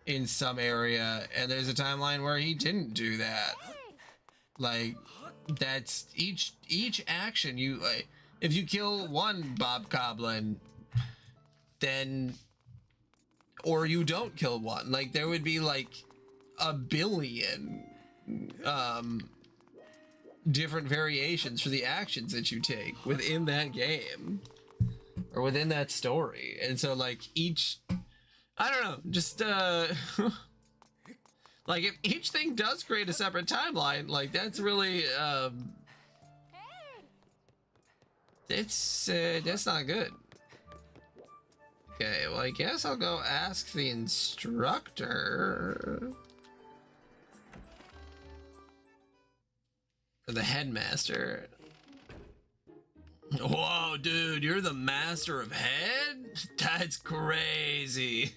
in some area, and there's a timeline where he didn't do that? Like, that's each action you, like, if you kill one Bob Goblin, then, or you don't kill one, like, there would be like a billion different variations for the actions that you take within that game or within that story. And so, like, each, I don't know, just like, if each thing does create a separate timeline, like, that's really that's not good. Okay, well, I guess I'll go ask the instructor. The headmaster. Whoa, dude, you're the master of head? That's crazy.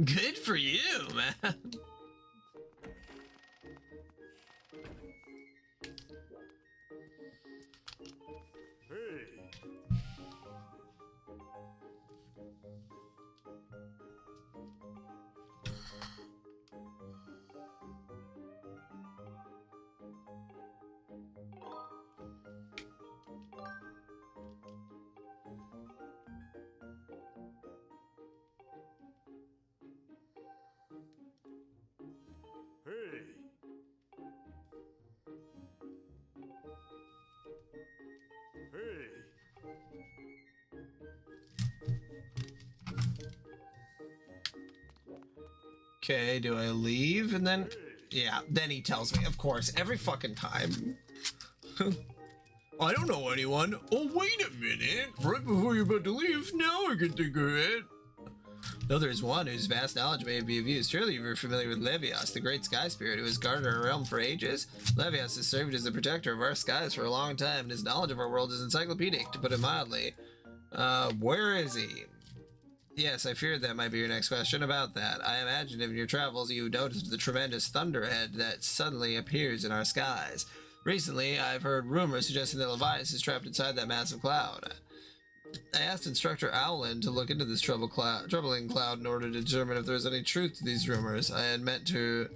Good for you, man. Okay, do I leave? And then, yeah, then he tells me, of course, every fucking time. I don't know anyone. Oh, wait a minute. Right before you're about to leave, now I can think of it. Though there's one whose vast knowledge may be of use. Surely you're familiar with Levias, the great sky spirit who has guarded our realm for ages. Levias has served as the protector of our skies for a long time, and his knowledge of our world is encyclopedic, to put it mildly. Where is he? Yes, I feared that might be your next question about that. I imagine in your travels you noticed the tremendous thunderhead that suddenly appears in our skies. Recently, I've heard rumors suggesting that Levias is trapped inside that massive cloud. I asked Instructor Owlin to look into this troubling cloud in order to determine if there was any truth to these rumors. I had meant to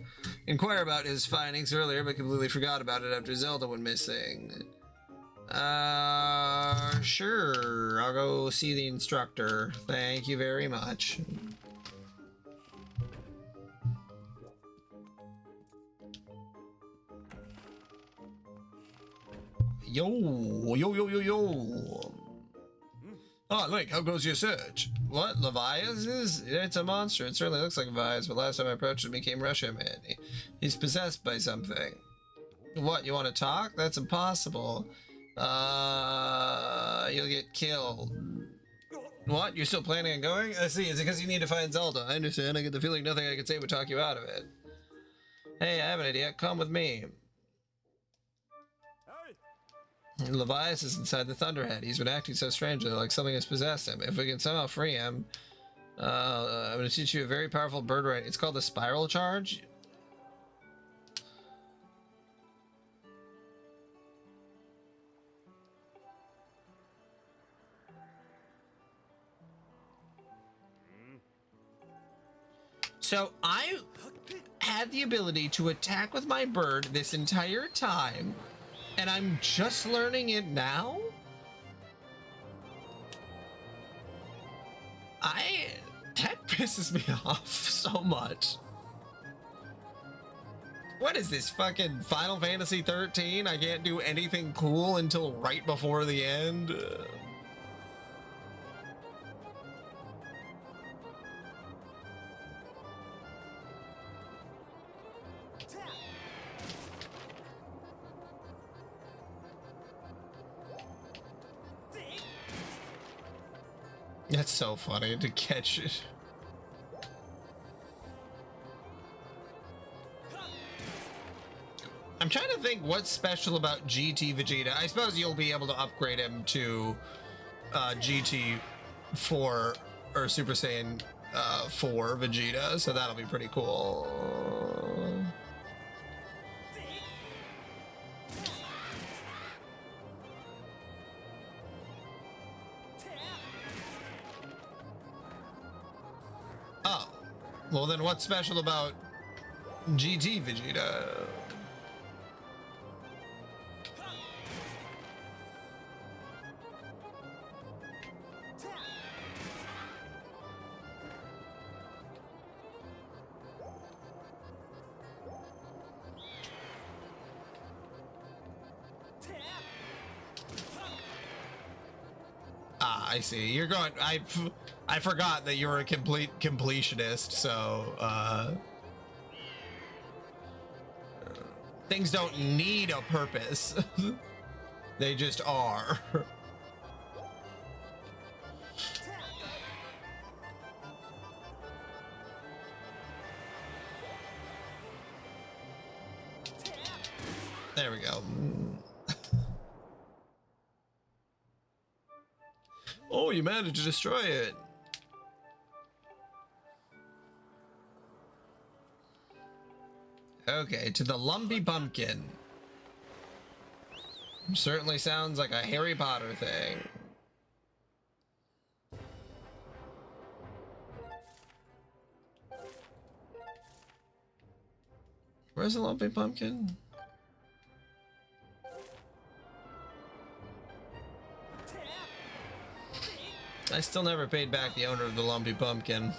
inquire about his findings earlier, but completely forgot about it after Zelda went missing. Sure. I'll go see the instructor. Thank you very much. Yo, yo, yo, yo, yo. Oh, Link, how goes your search? What, Levias is? It's a monster. It certainly looks like Levias, but last time I approached him, he came rushing me. He's possessed by something. What, you want to talk? That's impossible. You'll get killed. What? You're still planning on going? I see. Is it because you need to find Zelda? I understand. I get the feeling nothing I can say would talk you out of it. Hey, I have an idea. Come with me. Levias is inside the Thunderhead. He's been acting so strangely, like something has possessed him. If we can somehow free him, I'm going to teach you a very powerful bird right. It's called the Spiral Charge. So I had the ability to attack with my bird this entire time, and I'm just learning it now? That pisses me off so much. What is this, fucking Final Fantasy 13? I can't do anything cool until right before the end? That's so funny to catch it. I'm trying to think what's special about GT Vegeta. I suppose you'll be able to upgrade him to GT 4 or Super Saiyan 4 Vegeta, so that'll be pretty cool. Oh, well then what's special about GT Vegeta? I see. You're going. I forgot that you're a complete completionist. So things don't need a purpose. They just are. There we go. Oh, you managed to destroy it. Okay, to the Lumpy Pumpkin. Certainly sounds like a Harry Potter thing. Where's the Lumpy Pumpkin? I still never paid back the owner of the Lumpy Pumpkin.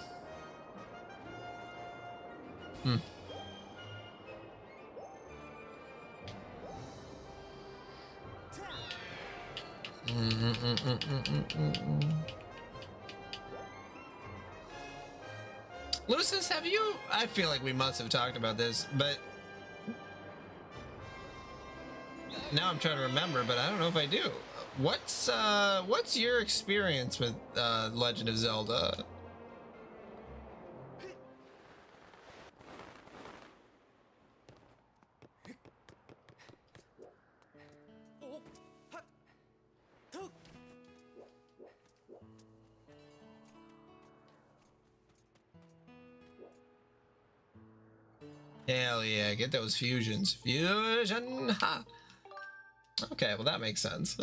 Lucis, have you... I feel like we must have talked about this, but... now I'm trying to remember, but I don't know if I do. What's your experience with Legend of Zelda? Hell yeah, get those fusions. Fusion! Ha! Okay, well that makes sense.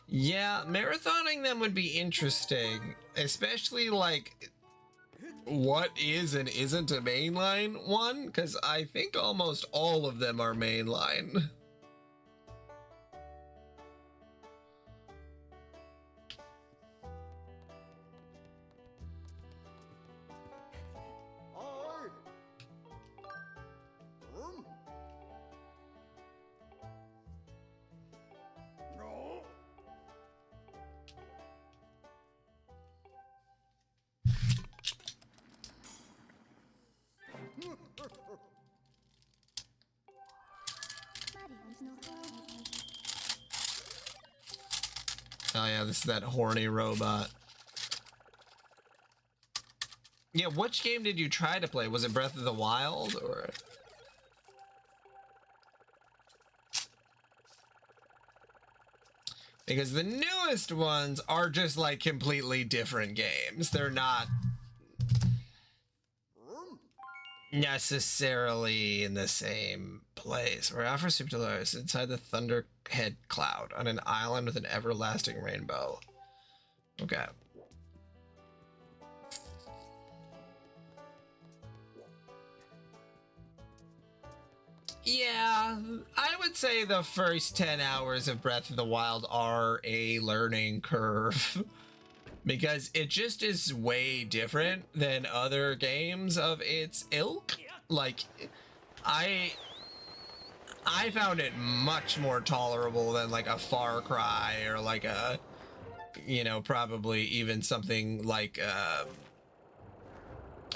Yeah, marathoning them would be interesting, especially like what is and isn't a mainline one, because I think almost all of them are mainline. Oh yeah, this is that horny robot. Yeah, which game did you try to play? Was it Breath of the Wild or? Because the newest ones are just like completely different games. They're not necessarily in the same place. We're out for Super Dolores inside the Thunderhead Cloud on an island with an everlasting rainbow. Okay. Yeah, I would say the first 10 hours of Breath of the Wild are a learning curve because it just is way different than other games of its ilk. Like, I found it much more tolerable than like a Far Cry or like a, you know, probably even something like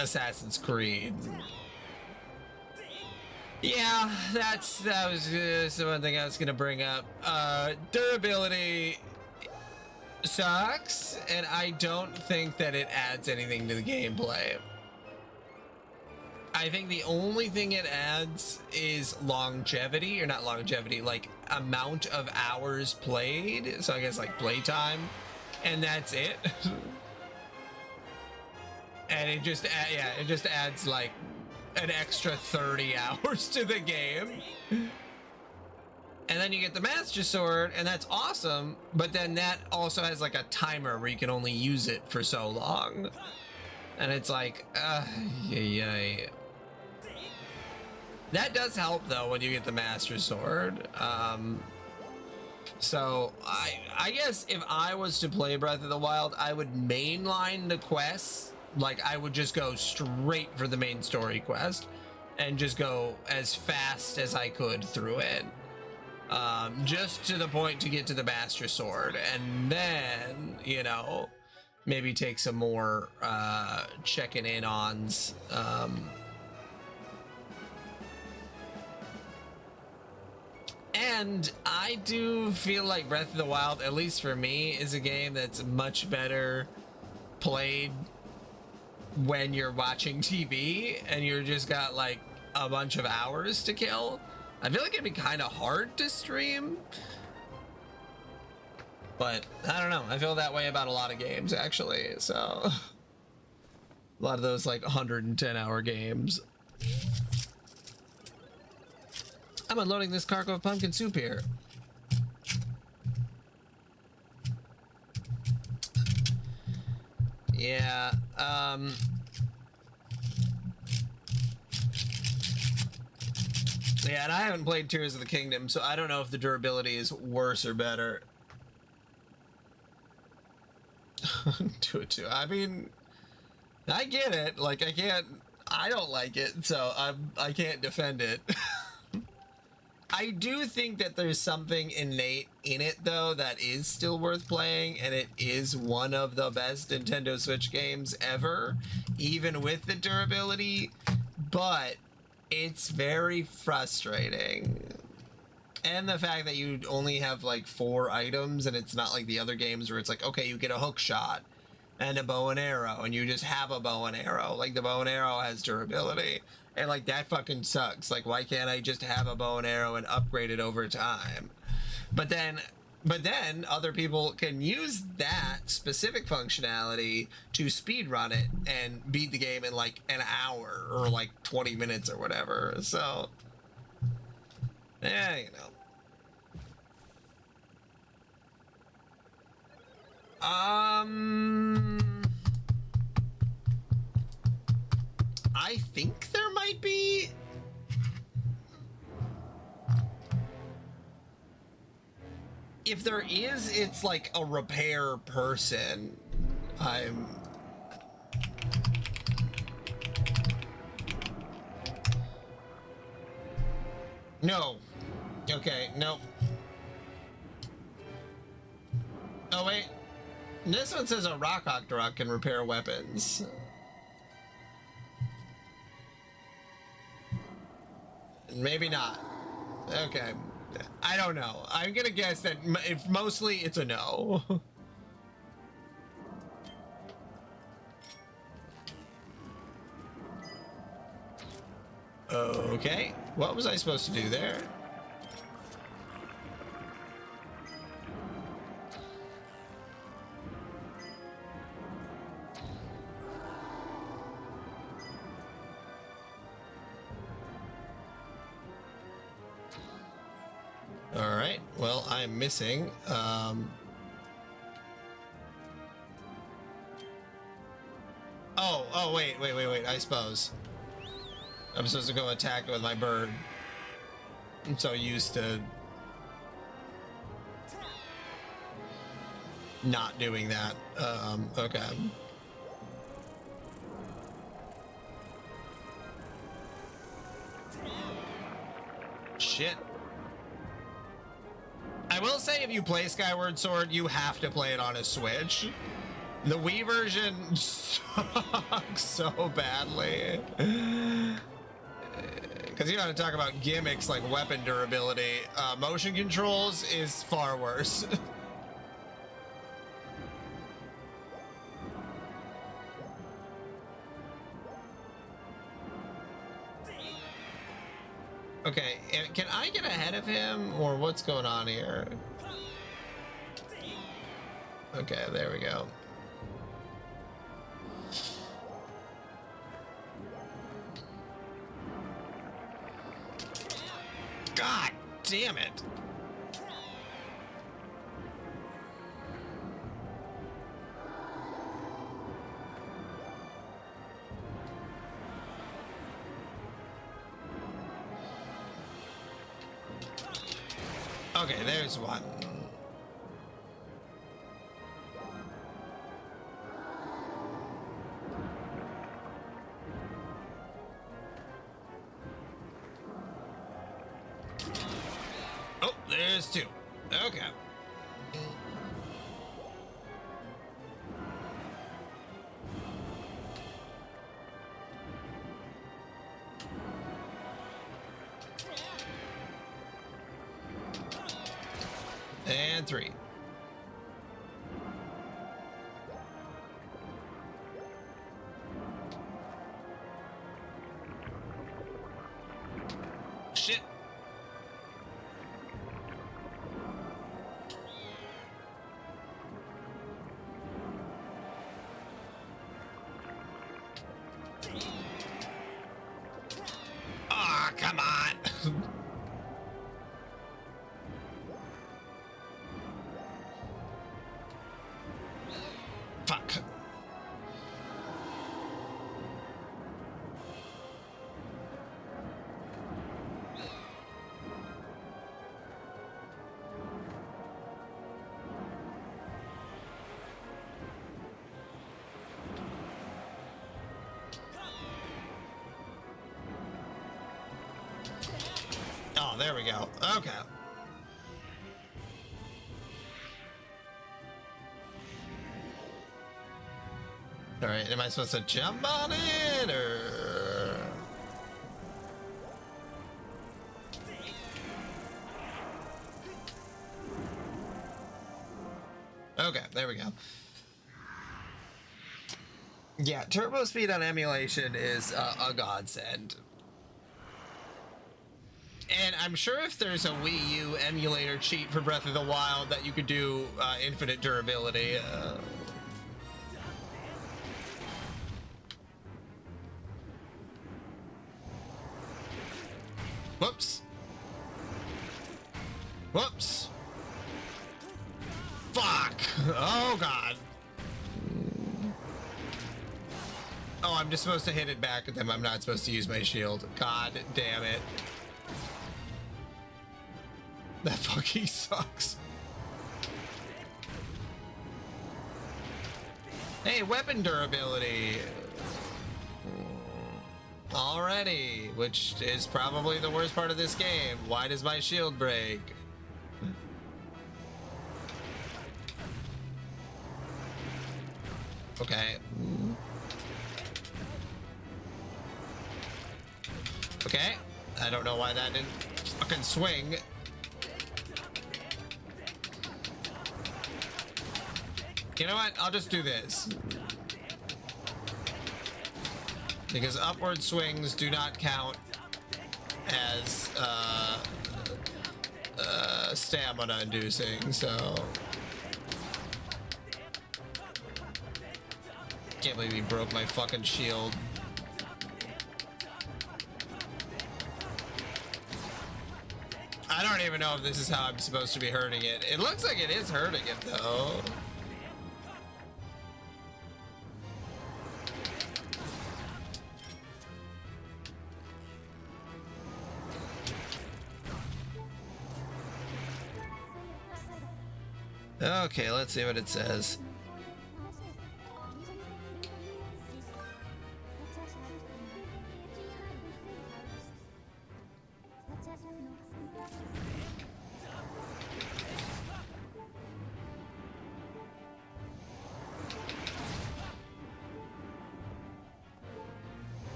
Assassin's Creed. Yeah, that was the one thing I was gonna bring up. Durability sucks, and I don't think that it adds anything to the gameplay. I think the only thing it adds is longevity, or not longevity, like amount of hours played. So I guess like playtime, and that's it. And it just, yeah, it just adds like an extra 30 hours to the game. And then you get the Master Sword, and that's awesome, but then that also has like a timer where you can only use it for so long. And it's like, yay. That does help though when you get the Master Sword. So I guess if I was to play Breath of the Wild, I would mainline the quests. Like, I would just go straight for the main story quest and just go as fast as I could through it. Just to the point to get to the Master Sword. And then, you know, maybe take some more checking in ons. And I do feel like Breath of the Wild, at least for me, is a game that's much better played when you're watching TV and you're just got like a bunch of hours to kill. I feel like it'd be kind of hard to stream, but I don't know. I feel that way about a lot of games actually. So a lot of those like 110-hour games. I'm unloading this cargo of pumpkin soup here. Yeah, yeah, and I haven't played Tears of the Kingdom, so I don't know if the durability is worse or better. Do it too. I mean, I get it. Like, I don't like it, so I can't defend it. I do think that there's something innate in it, though, that is still worth playing, and it is one of the best Nintendo Switch games ever, even with the durability, but it's very frustrating. And the fact that you only have, like, 4 items, and it's not like the other games where it's like, okay, you get a hook shot and a bow and arrow, and you just have a bow and arrow. Like, the bow and arrow has durability. And like, that fucking sucks. Like, why can't I just have a bow and arrow and upgrade it over time? But then other people can use that specific functionality to speedrun it and beat the game in like an hour or like 20 minutes or whatever. So, yeah, you know. I think there might be. If there is, it's like a repair person. No. Okay, no. Oh, wait. This one says a rock octorok can repair weapons. Maybe not. Okay. I don't know. I'm gonna guess that if mostly it's a no. Okay, what was I supposed to do there? All right, well, I'm missing. Oh, wait, I suppose. I'm supposed to go attack it with my bird. I'm so used to not doing that. Okay. Shit. I will say, if you play Skyward Sword, you have to play it on a Switch. The Wii version sucks so badly. Because you gotta talk about gimmicks like weapon durability. Motion controls is far worse. Okay, can I get ahead of him, or what's going on here? Okay, there we go. God damn it. Okay, there's one. Oh, there's two. Okay. And three. Shit. Ah, come on. Fuck. Oh, there we go. Okay. All right, am I supposed to jump on it, or? Okay, there we go. Yeah, turbo speed on emulation is a godsend. And I'm sure if there's a Wii U emulator cheat for Breath of the Wild that you could do infinite durability. Whoops. Whoops. Fuck. Oh, God. Oh, I'm just supposed to hit it back at them. I'm not supposed to use my shield. God damn it. That fucking sucks. Hey, weapon durability. Already, which is probably the worst part of this game. Why does my shield break? Okay. Okay. I don't know why that didn't fucking swing. You know what? I'll just do this. Because upward swings do not count as stamina inducing, so can't believe he broke my fucking shield. I don't even know if this is how I'm supposed to be hurting it. It looks like it is hurting it though. Okay, let's see what it says.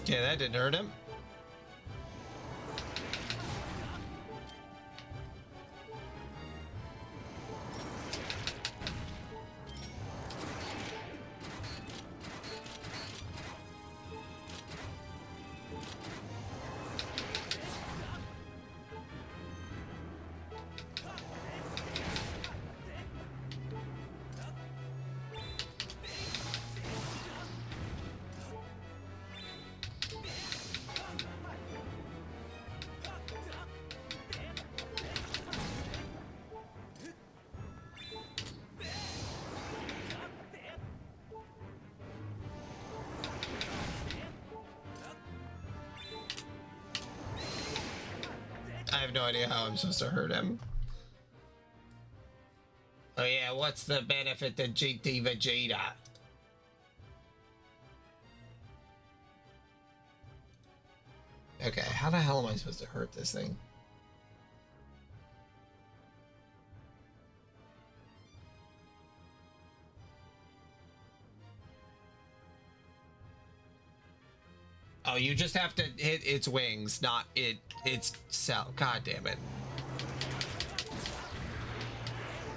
Okay, that didn't hurt him. I have no idea how I'm supposed to hurt him. Oh yeah, what's the benefit to GT Vegeta? Okay, how the hell am I supposed to hurt this thing? Oh, you just have to hit its wings, not its cell. God damn it.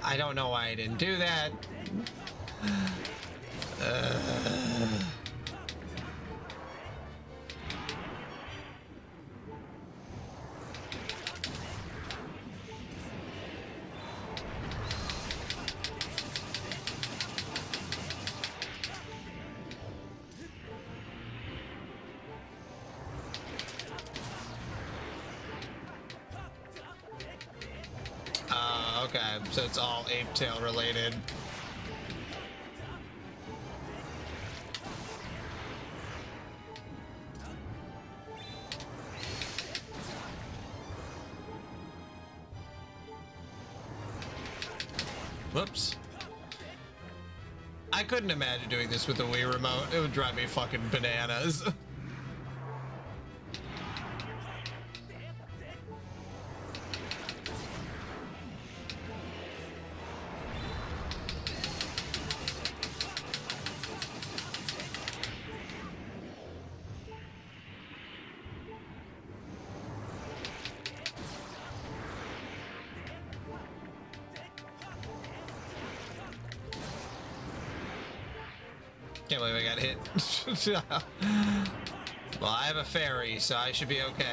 I don't know why I didn't do that. Okay, so it's all ape tail related. Whoops. I couldn't imagine doing this with a Wii remote. It would drive me fucking bananas. Can't believe I got hit. Well, I have a fairy, so I should be okay.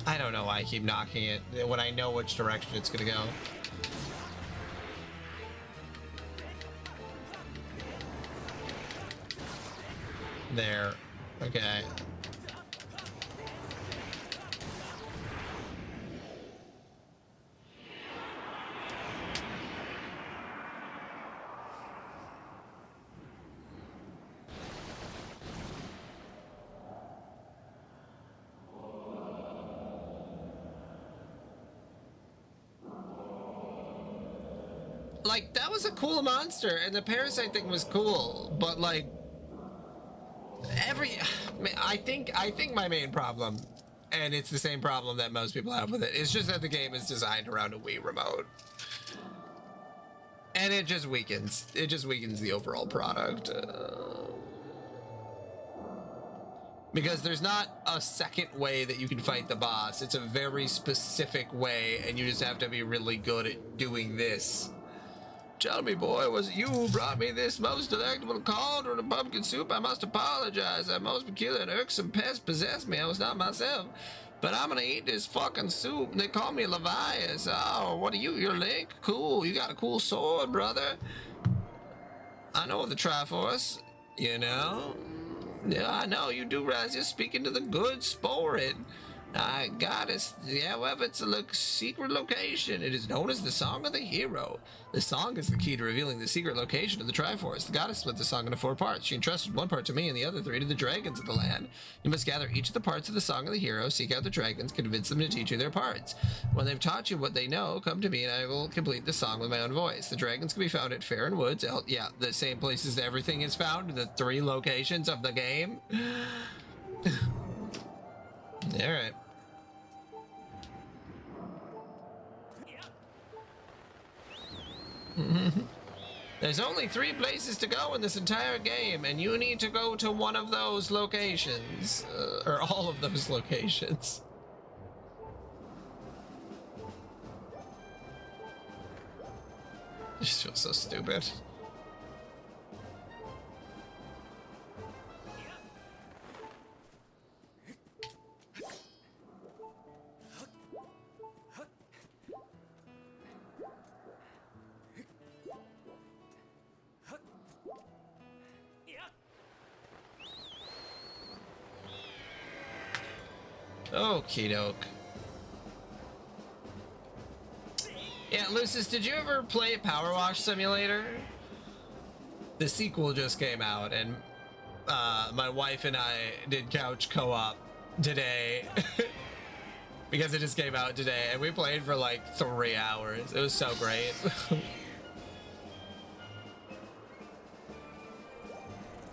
I don't know why I keep knocking it when I know which direction it's gonna go. There. Okay. Like, that was a cool monster, and the parasite thing was cool, but like I think my main problem, and it's the same problem that most people have with it. It's just that the game is designed around a Wii remote. And it just weakens the overall product. Because there's not a second way that you can fight the boss. It's a very specific way, and you just have to be really good at doing this. Tell me, boy, was it you who brought me this most delectable cauldron of pumpkin soup? I must apologize. That most peculiar and irksome pest possessed me. I was not myself. But I'm gonna eat this fucking soup. They call me Levias. Oh, what are you? You're Link? Cool. You got a cool sword, brother. I know the Triforce, you know? Yeah, I know you do, Raz. You're speaking to the good sport. I got it. However, it's a secret location. It is known as the Song of the Hero. The song is the key to revealing the secret location of the Triforce. The goddess split the song into 4 parts. She entrusted one part to me and the other 3 to the dragons of the land. You must gather each of the parts of the Song of the Hero, seek out the dragons, convince them to teach you their parts. When they've taught you what they know, come to me and I will complete the song with my own voice. The dragons can be found at Fair and Woods. Yeah, the same places that everything is found, the 3 locations of the game. All right. There's only 3 places to go in this entire game, and you need to go to one of those locations. Or all of those locations. This feels so stupid. Okie doke. Yeah, Lucis, did you ever play Power Wash Simulator? The sequel just came out, and my wife and I did couch co-op today because it just came out today, and we played for like 3 hours. It was so great.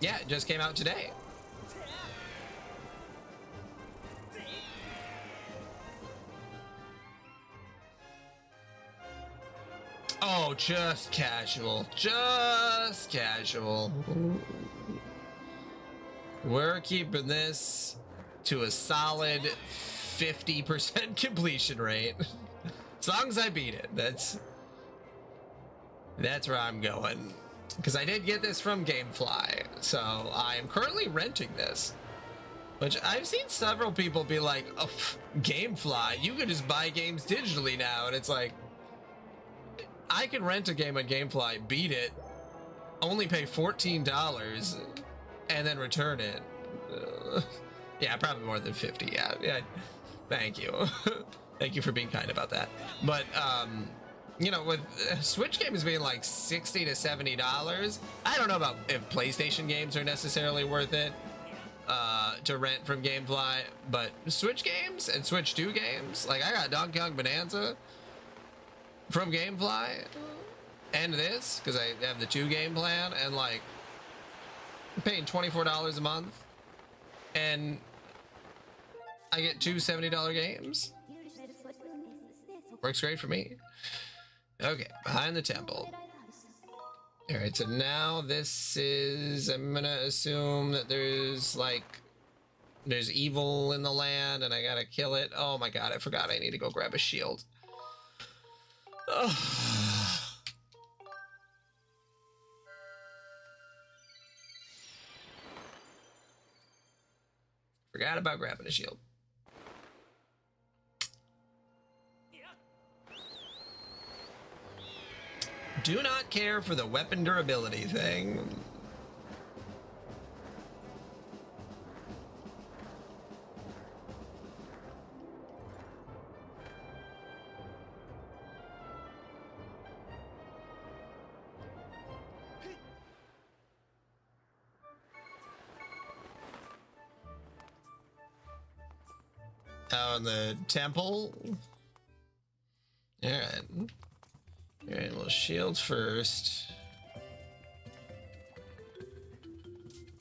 Yeah, it just came out today. Oh, just casual. Just casual. We're keeping this to a solid 50% completion rate. As long as I beat it, that's where I'm going. Because I did get this from Gamefly, so I am currently renting this. Which I've seen several people be like, oh, Gamefly, you can just buy games digitally now. And it's like, I can rent a game on Gamefly, beat it, only pay $14, and then return it. Yeah, probably more than 50. Yeah. Thank you. Thank you for being kind about that. But, you know, with Switch games being like $60 to $70, I don't know about if PlayStation games are necessarily worth it to rent from Gamefly, but Switch games and Switch 2 games, like I got Donkey Kong Bonanza from Gamefly and this because I have the 2 game plan, and like I'm paying $24 a month and I get 2 $70 games. Works great for me. Okay, behind the temple. All right, so now this is, I'm gonna assume that there's evil in the land and I gotta kill it. Oh my god, I forgot I need to go grab a shield. Oh. Forgot about grabbing a shield. Do not care for the weapon durability thing. Oh, in the temple? Alright. Alright, well, shield first.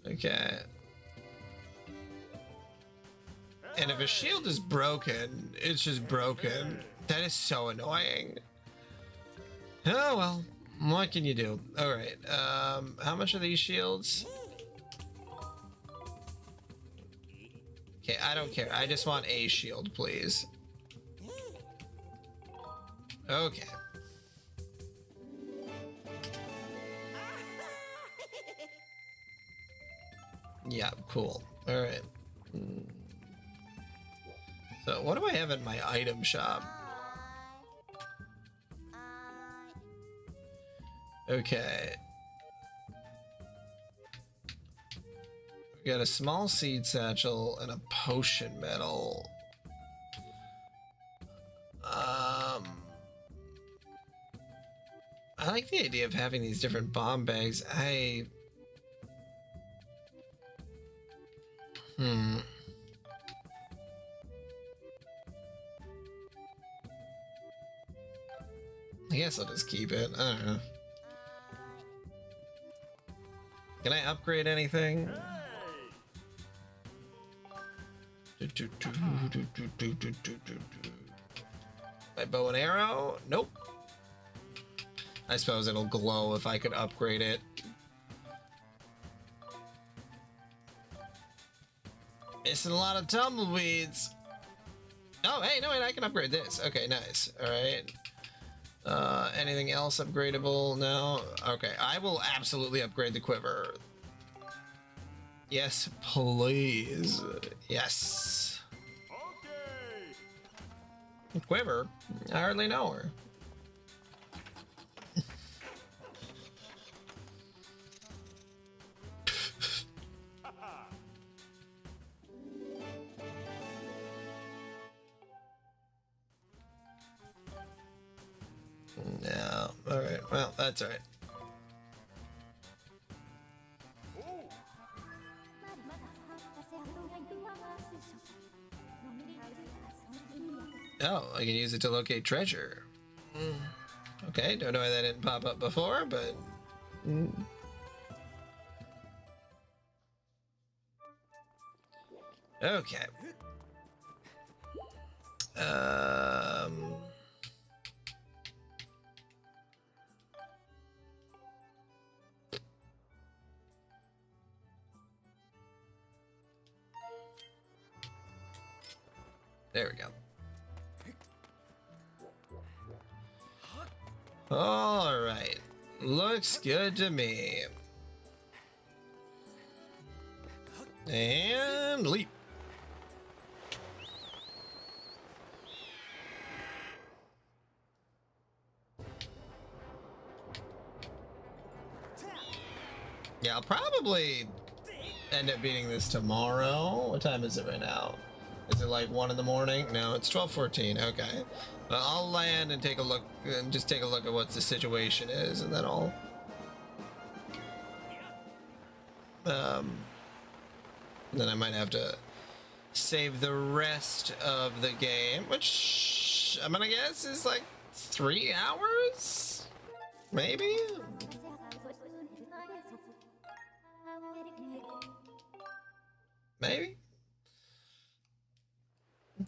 Okay. And if a shield is broken, it's just broken. That is so annoying. Oh well, what can you do? All right. How much are these shields? Okay, I don't care. I just want a shield, please. Okay. Yeah, cool. All right. So what do I have in my item shop? Okay. We got a small seed satchel and a potion medal. I like the idea of having these different bomb bags. I guess I'll just keep it. I don't know. Can I upgrade anything? My bow and arrow? Nope. I suppose it'll glow if I could upgrade it. Missing a lot of tumbleweeds. Oh, hey, no, wait, I can upgrade this. Okay, nice. All right. Anything else upgradable? No? Okay, I will absolutely upgrade the quiver. Yes, please. Yes. Okay. Quiver? I hardly know her. No. Alright, well, that's alright. Oh, I can use it to locate treasure. Okay, don't know why that didn't pop up before, but... Okay. There we go. All right, looks good to me. And leap. Yeah, I'll probably end up beating this tomorrow. What time is it right now? Is it like 1 in the morning? No, it's 12:14. Okay. Well, I'll land and take a look, and just take a look at what the situation is, and then I'll then I might have to save the rest of the game, which I'm gonna guess is like 3 hours, maybe. Maybe.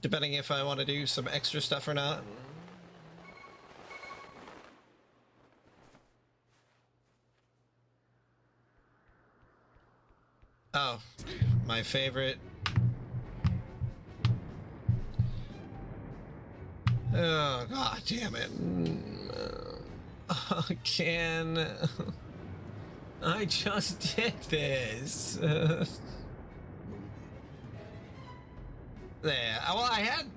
Depending if I want to do some extra stuff or not. Oh, my favorite. Oh, god damn it. Again. I just did this. There. Well, I had.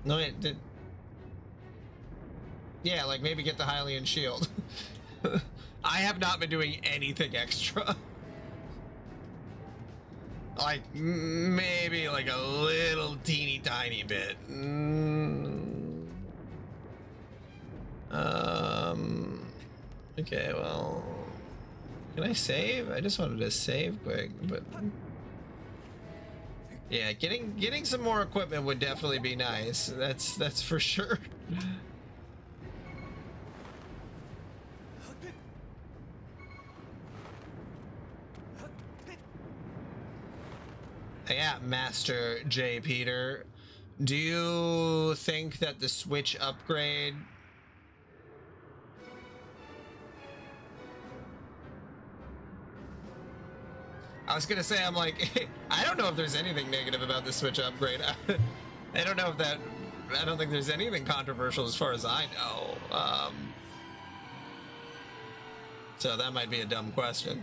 No, it did. Yeah, like maybe get the Hylian shield. I have not been doing anything extra. Like maybe like a little teeny tiny bit. Okay, well, can I save? I just wanted to save quick, but. Yeah, getting some more equipment would definitely be nice. That's for sure. Yeah, Master J. Peter. Do you think that the Switch upgrade... I was gonna say, I'm like, I don't know if there's anything negative about the Switch upgrade. I don't know if that... I don't think there's anything controversial as far as I know. So that might be a dumb question.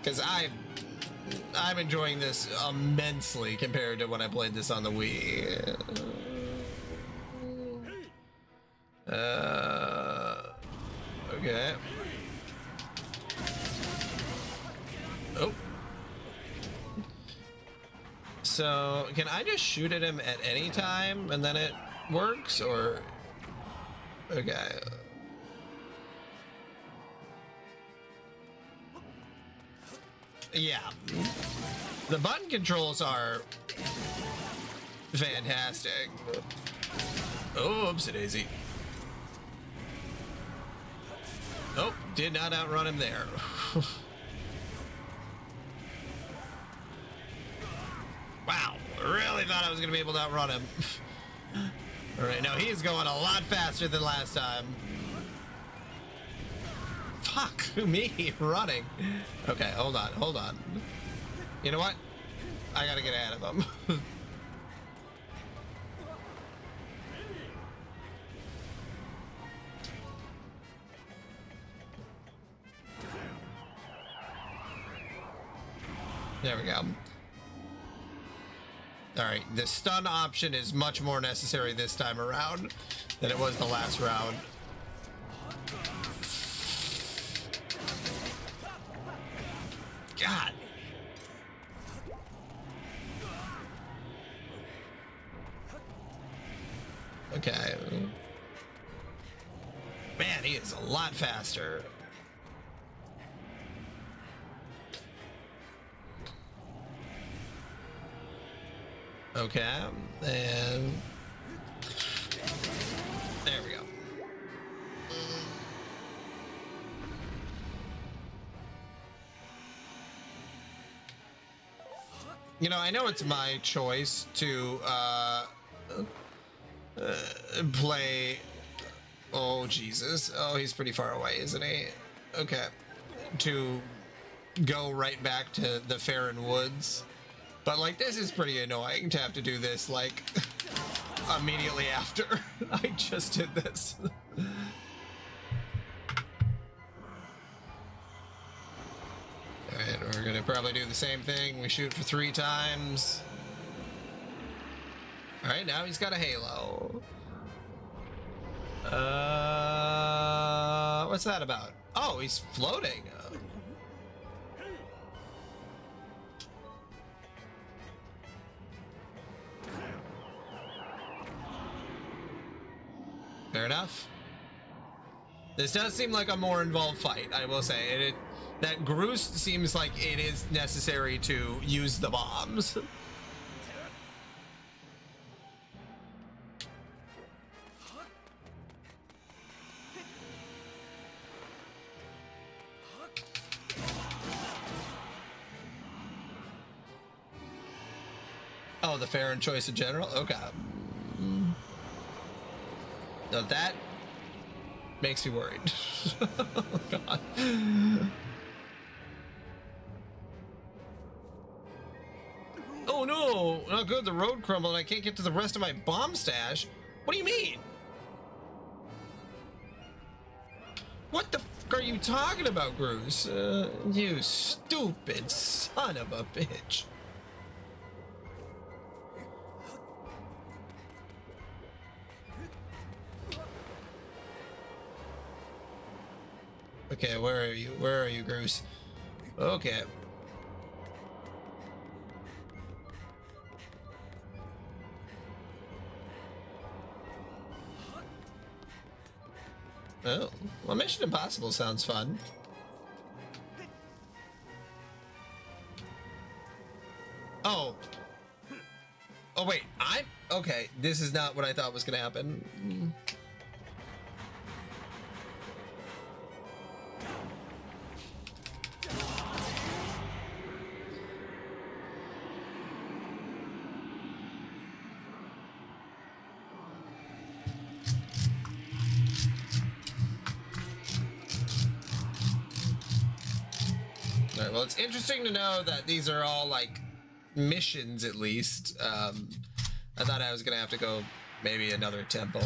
Because I'm enjoying this immensely compared to when I played this on the Wii. Okay. Oh. So, can I just shoot at him at any time and then it works, or... Okay. Yeah. The button controls are fantastic. Oh, oopsie daisy. Nope, did not outrun him there. Wow, really thought I was gonna be able to outrun him. All right, no, he's going a lot faster than last time. Fuck me, running. Okay, hold on. You know what? I gotta get ahead of him. There we go. Alright, the stun option is much more necessary this time around than it was the last round. God. Okay. Man, he is a lot faster. Okay, and there we go. You know, I know it's my choice to play. Oh Jesus! Oh, he's pretty far away, isn't he? Okay, to go right back to the Farron Woods. But, like, this is pretty annoying to have to do this, like, immediately after I just did this. Alright, we're gonna probably do the same thing. We shoot for 3 times. Alright, now he's got a halo. What's that about? Oh, he's floating. Fair enough. This does seem like a more involved fight, I will say. That Groose seems like it is necessary to use the bombs. Oh, the Farron choice in general? Okay. Now that makes me worried. Oh, God. Oh no, not good. The road crumbled and I can't get to the rest of my bomb stash. What do you mean? What the fuck are you talking about, Groose? You stupid son of a bitch. Okay, where are you? Where are you, Groose? Okay. Oh, well, Mission Impossible sounds fun. Oh. Oh, wait, okay, this is not what I thought was gonna happen. All right, well, it's interesting to know that these are all like missions, at least. I thought I was gonna have to go maybe another temple.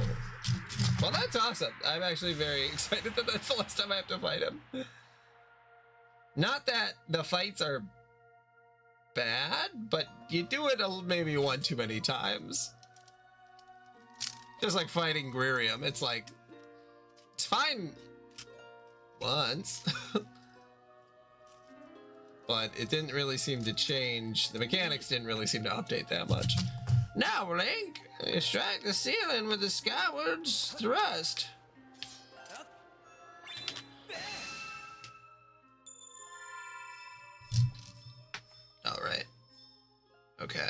Well, that's awesome. I'm actually very excited that that's the last time I have to fight him. Not that the fights are bad, but you do it maybe one too many times. Just like fighting Gririum, it's like, it's fine once. But it didn't really seem to change. The mechanics didn't really seem to update that much. Now, Link, you strike the ceiling with the Skyward Thrust. All right. Okay.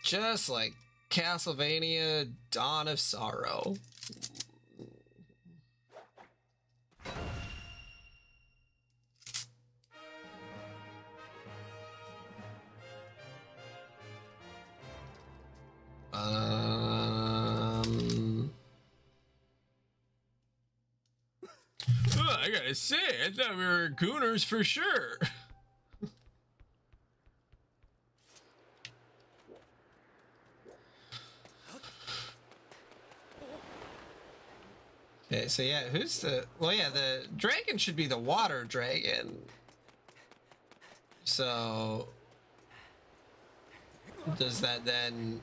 Just like Castlevania Dawn of Sorrow. I gotta say, I thought we were gooners for sure. Okay, so yeah, who's the... Well, yeah, the dragon should be the water dragon. So... Does that then...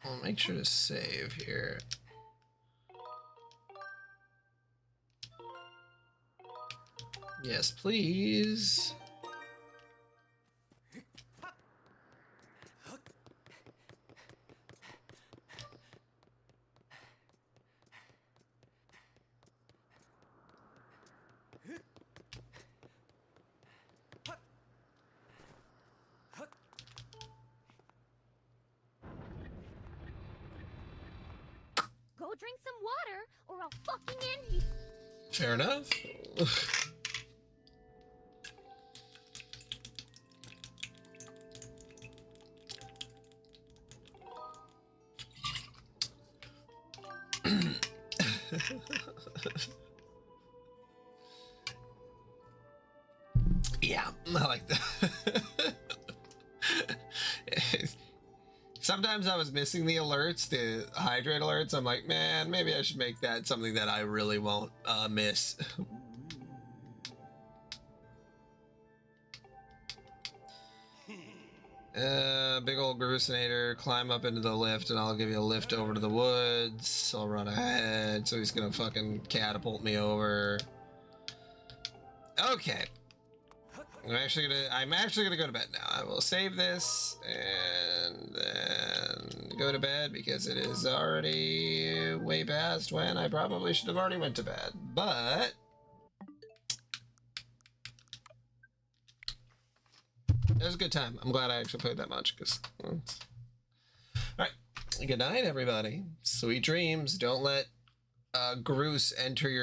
I'll make sure to save here. Yes, please. Go drink some water, or I'll fucking end you. Fair enough. Yeah, I like that. Sometimes I was missing the alerts, the hydrate alerts. I'm like, man, maybe I should make that something that I really won't miss. Big old Grusinator, climb up into the lift and I'll give you a lift over to the woods. I'll run ahead, so he's gonna fucking catapult me over. Okay. I'm actually gonna go to bed now. I will save this and then go to bed because it is already way past when I probably should have already went to bed. But it was a good time. I'm glad I actually played that much because. All right. Good night, everybody. Sweet dreams. Don't let Groose enter your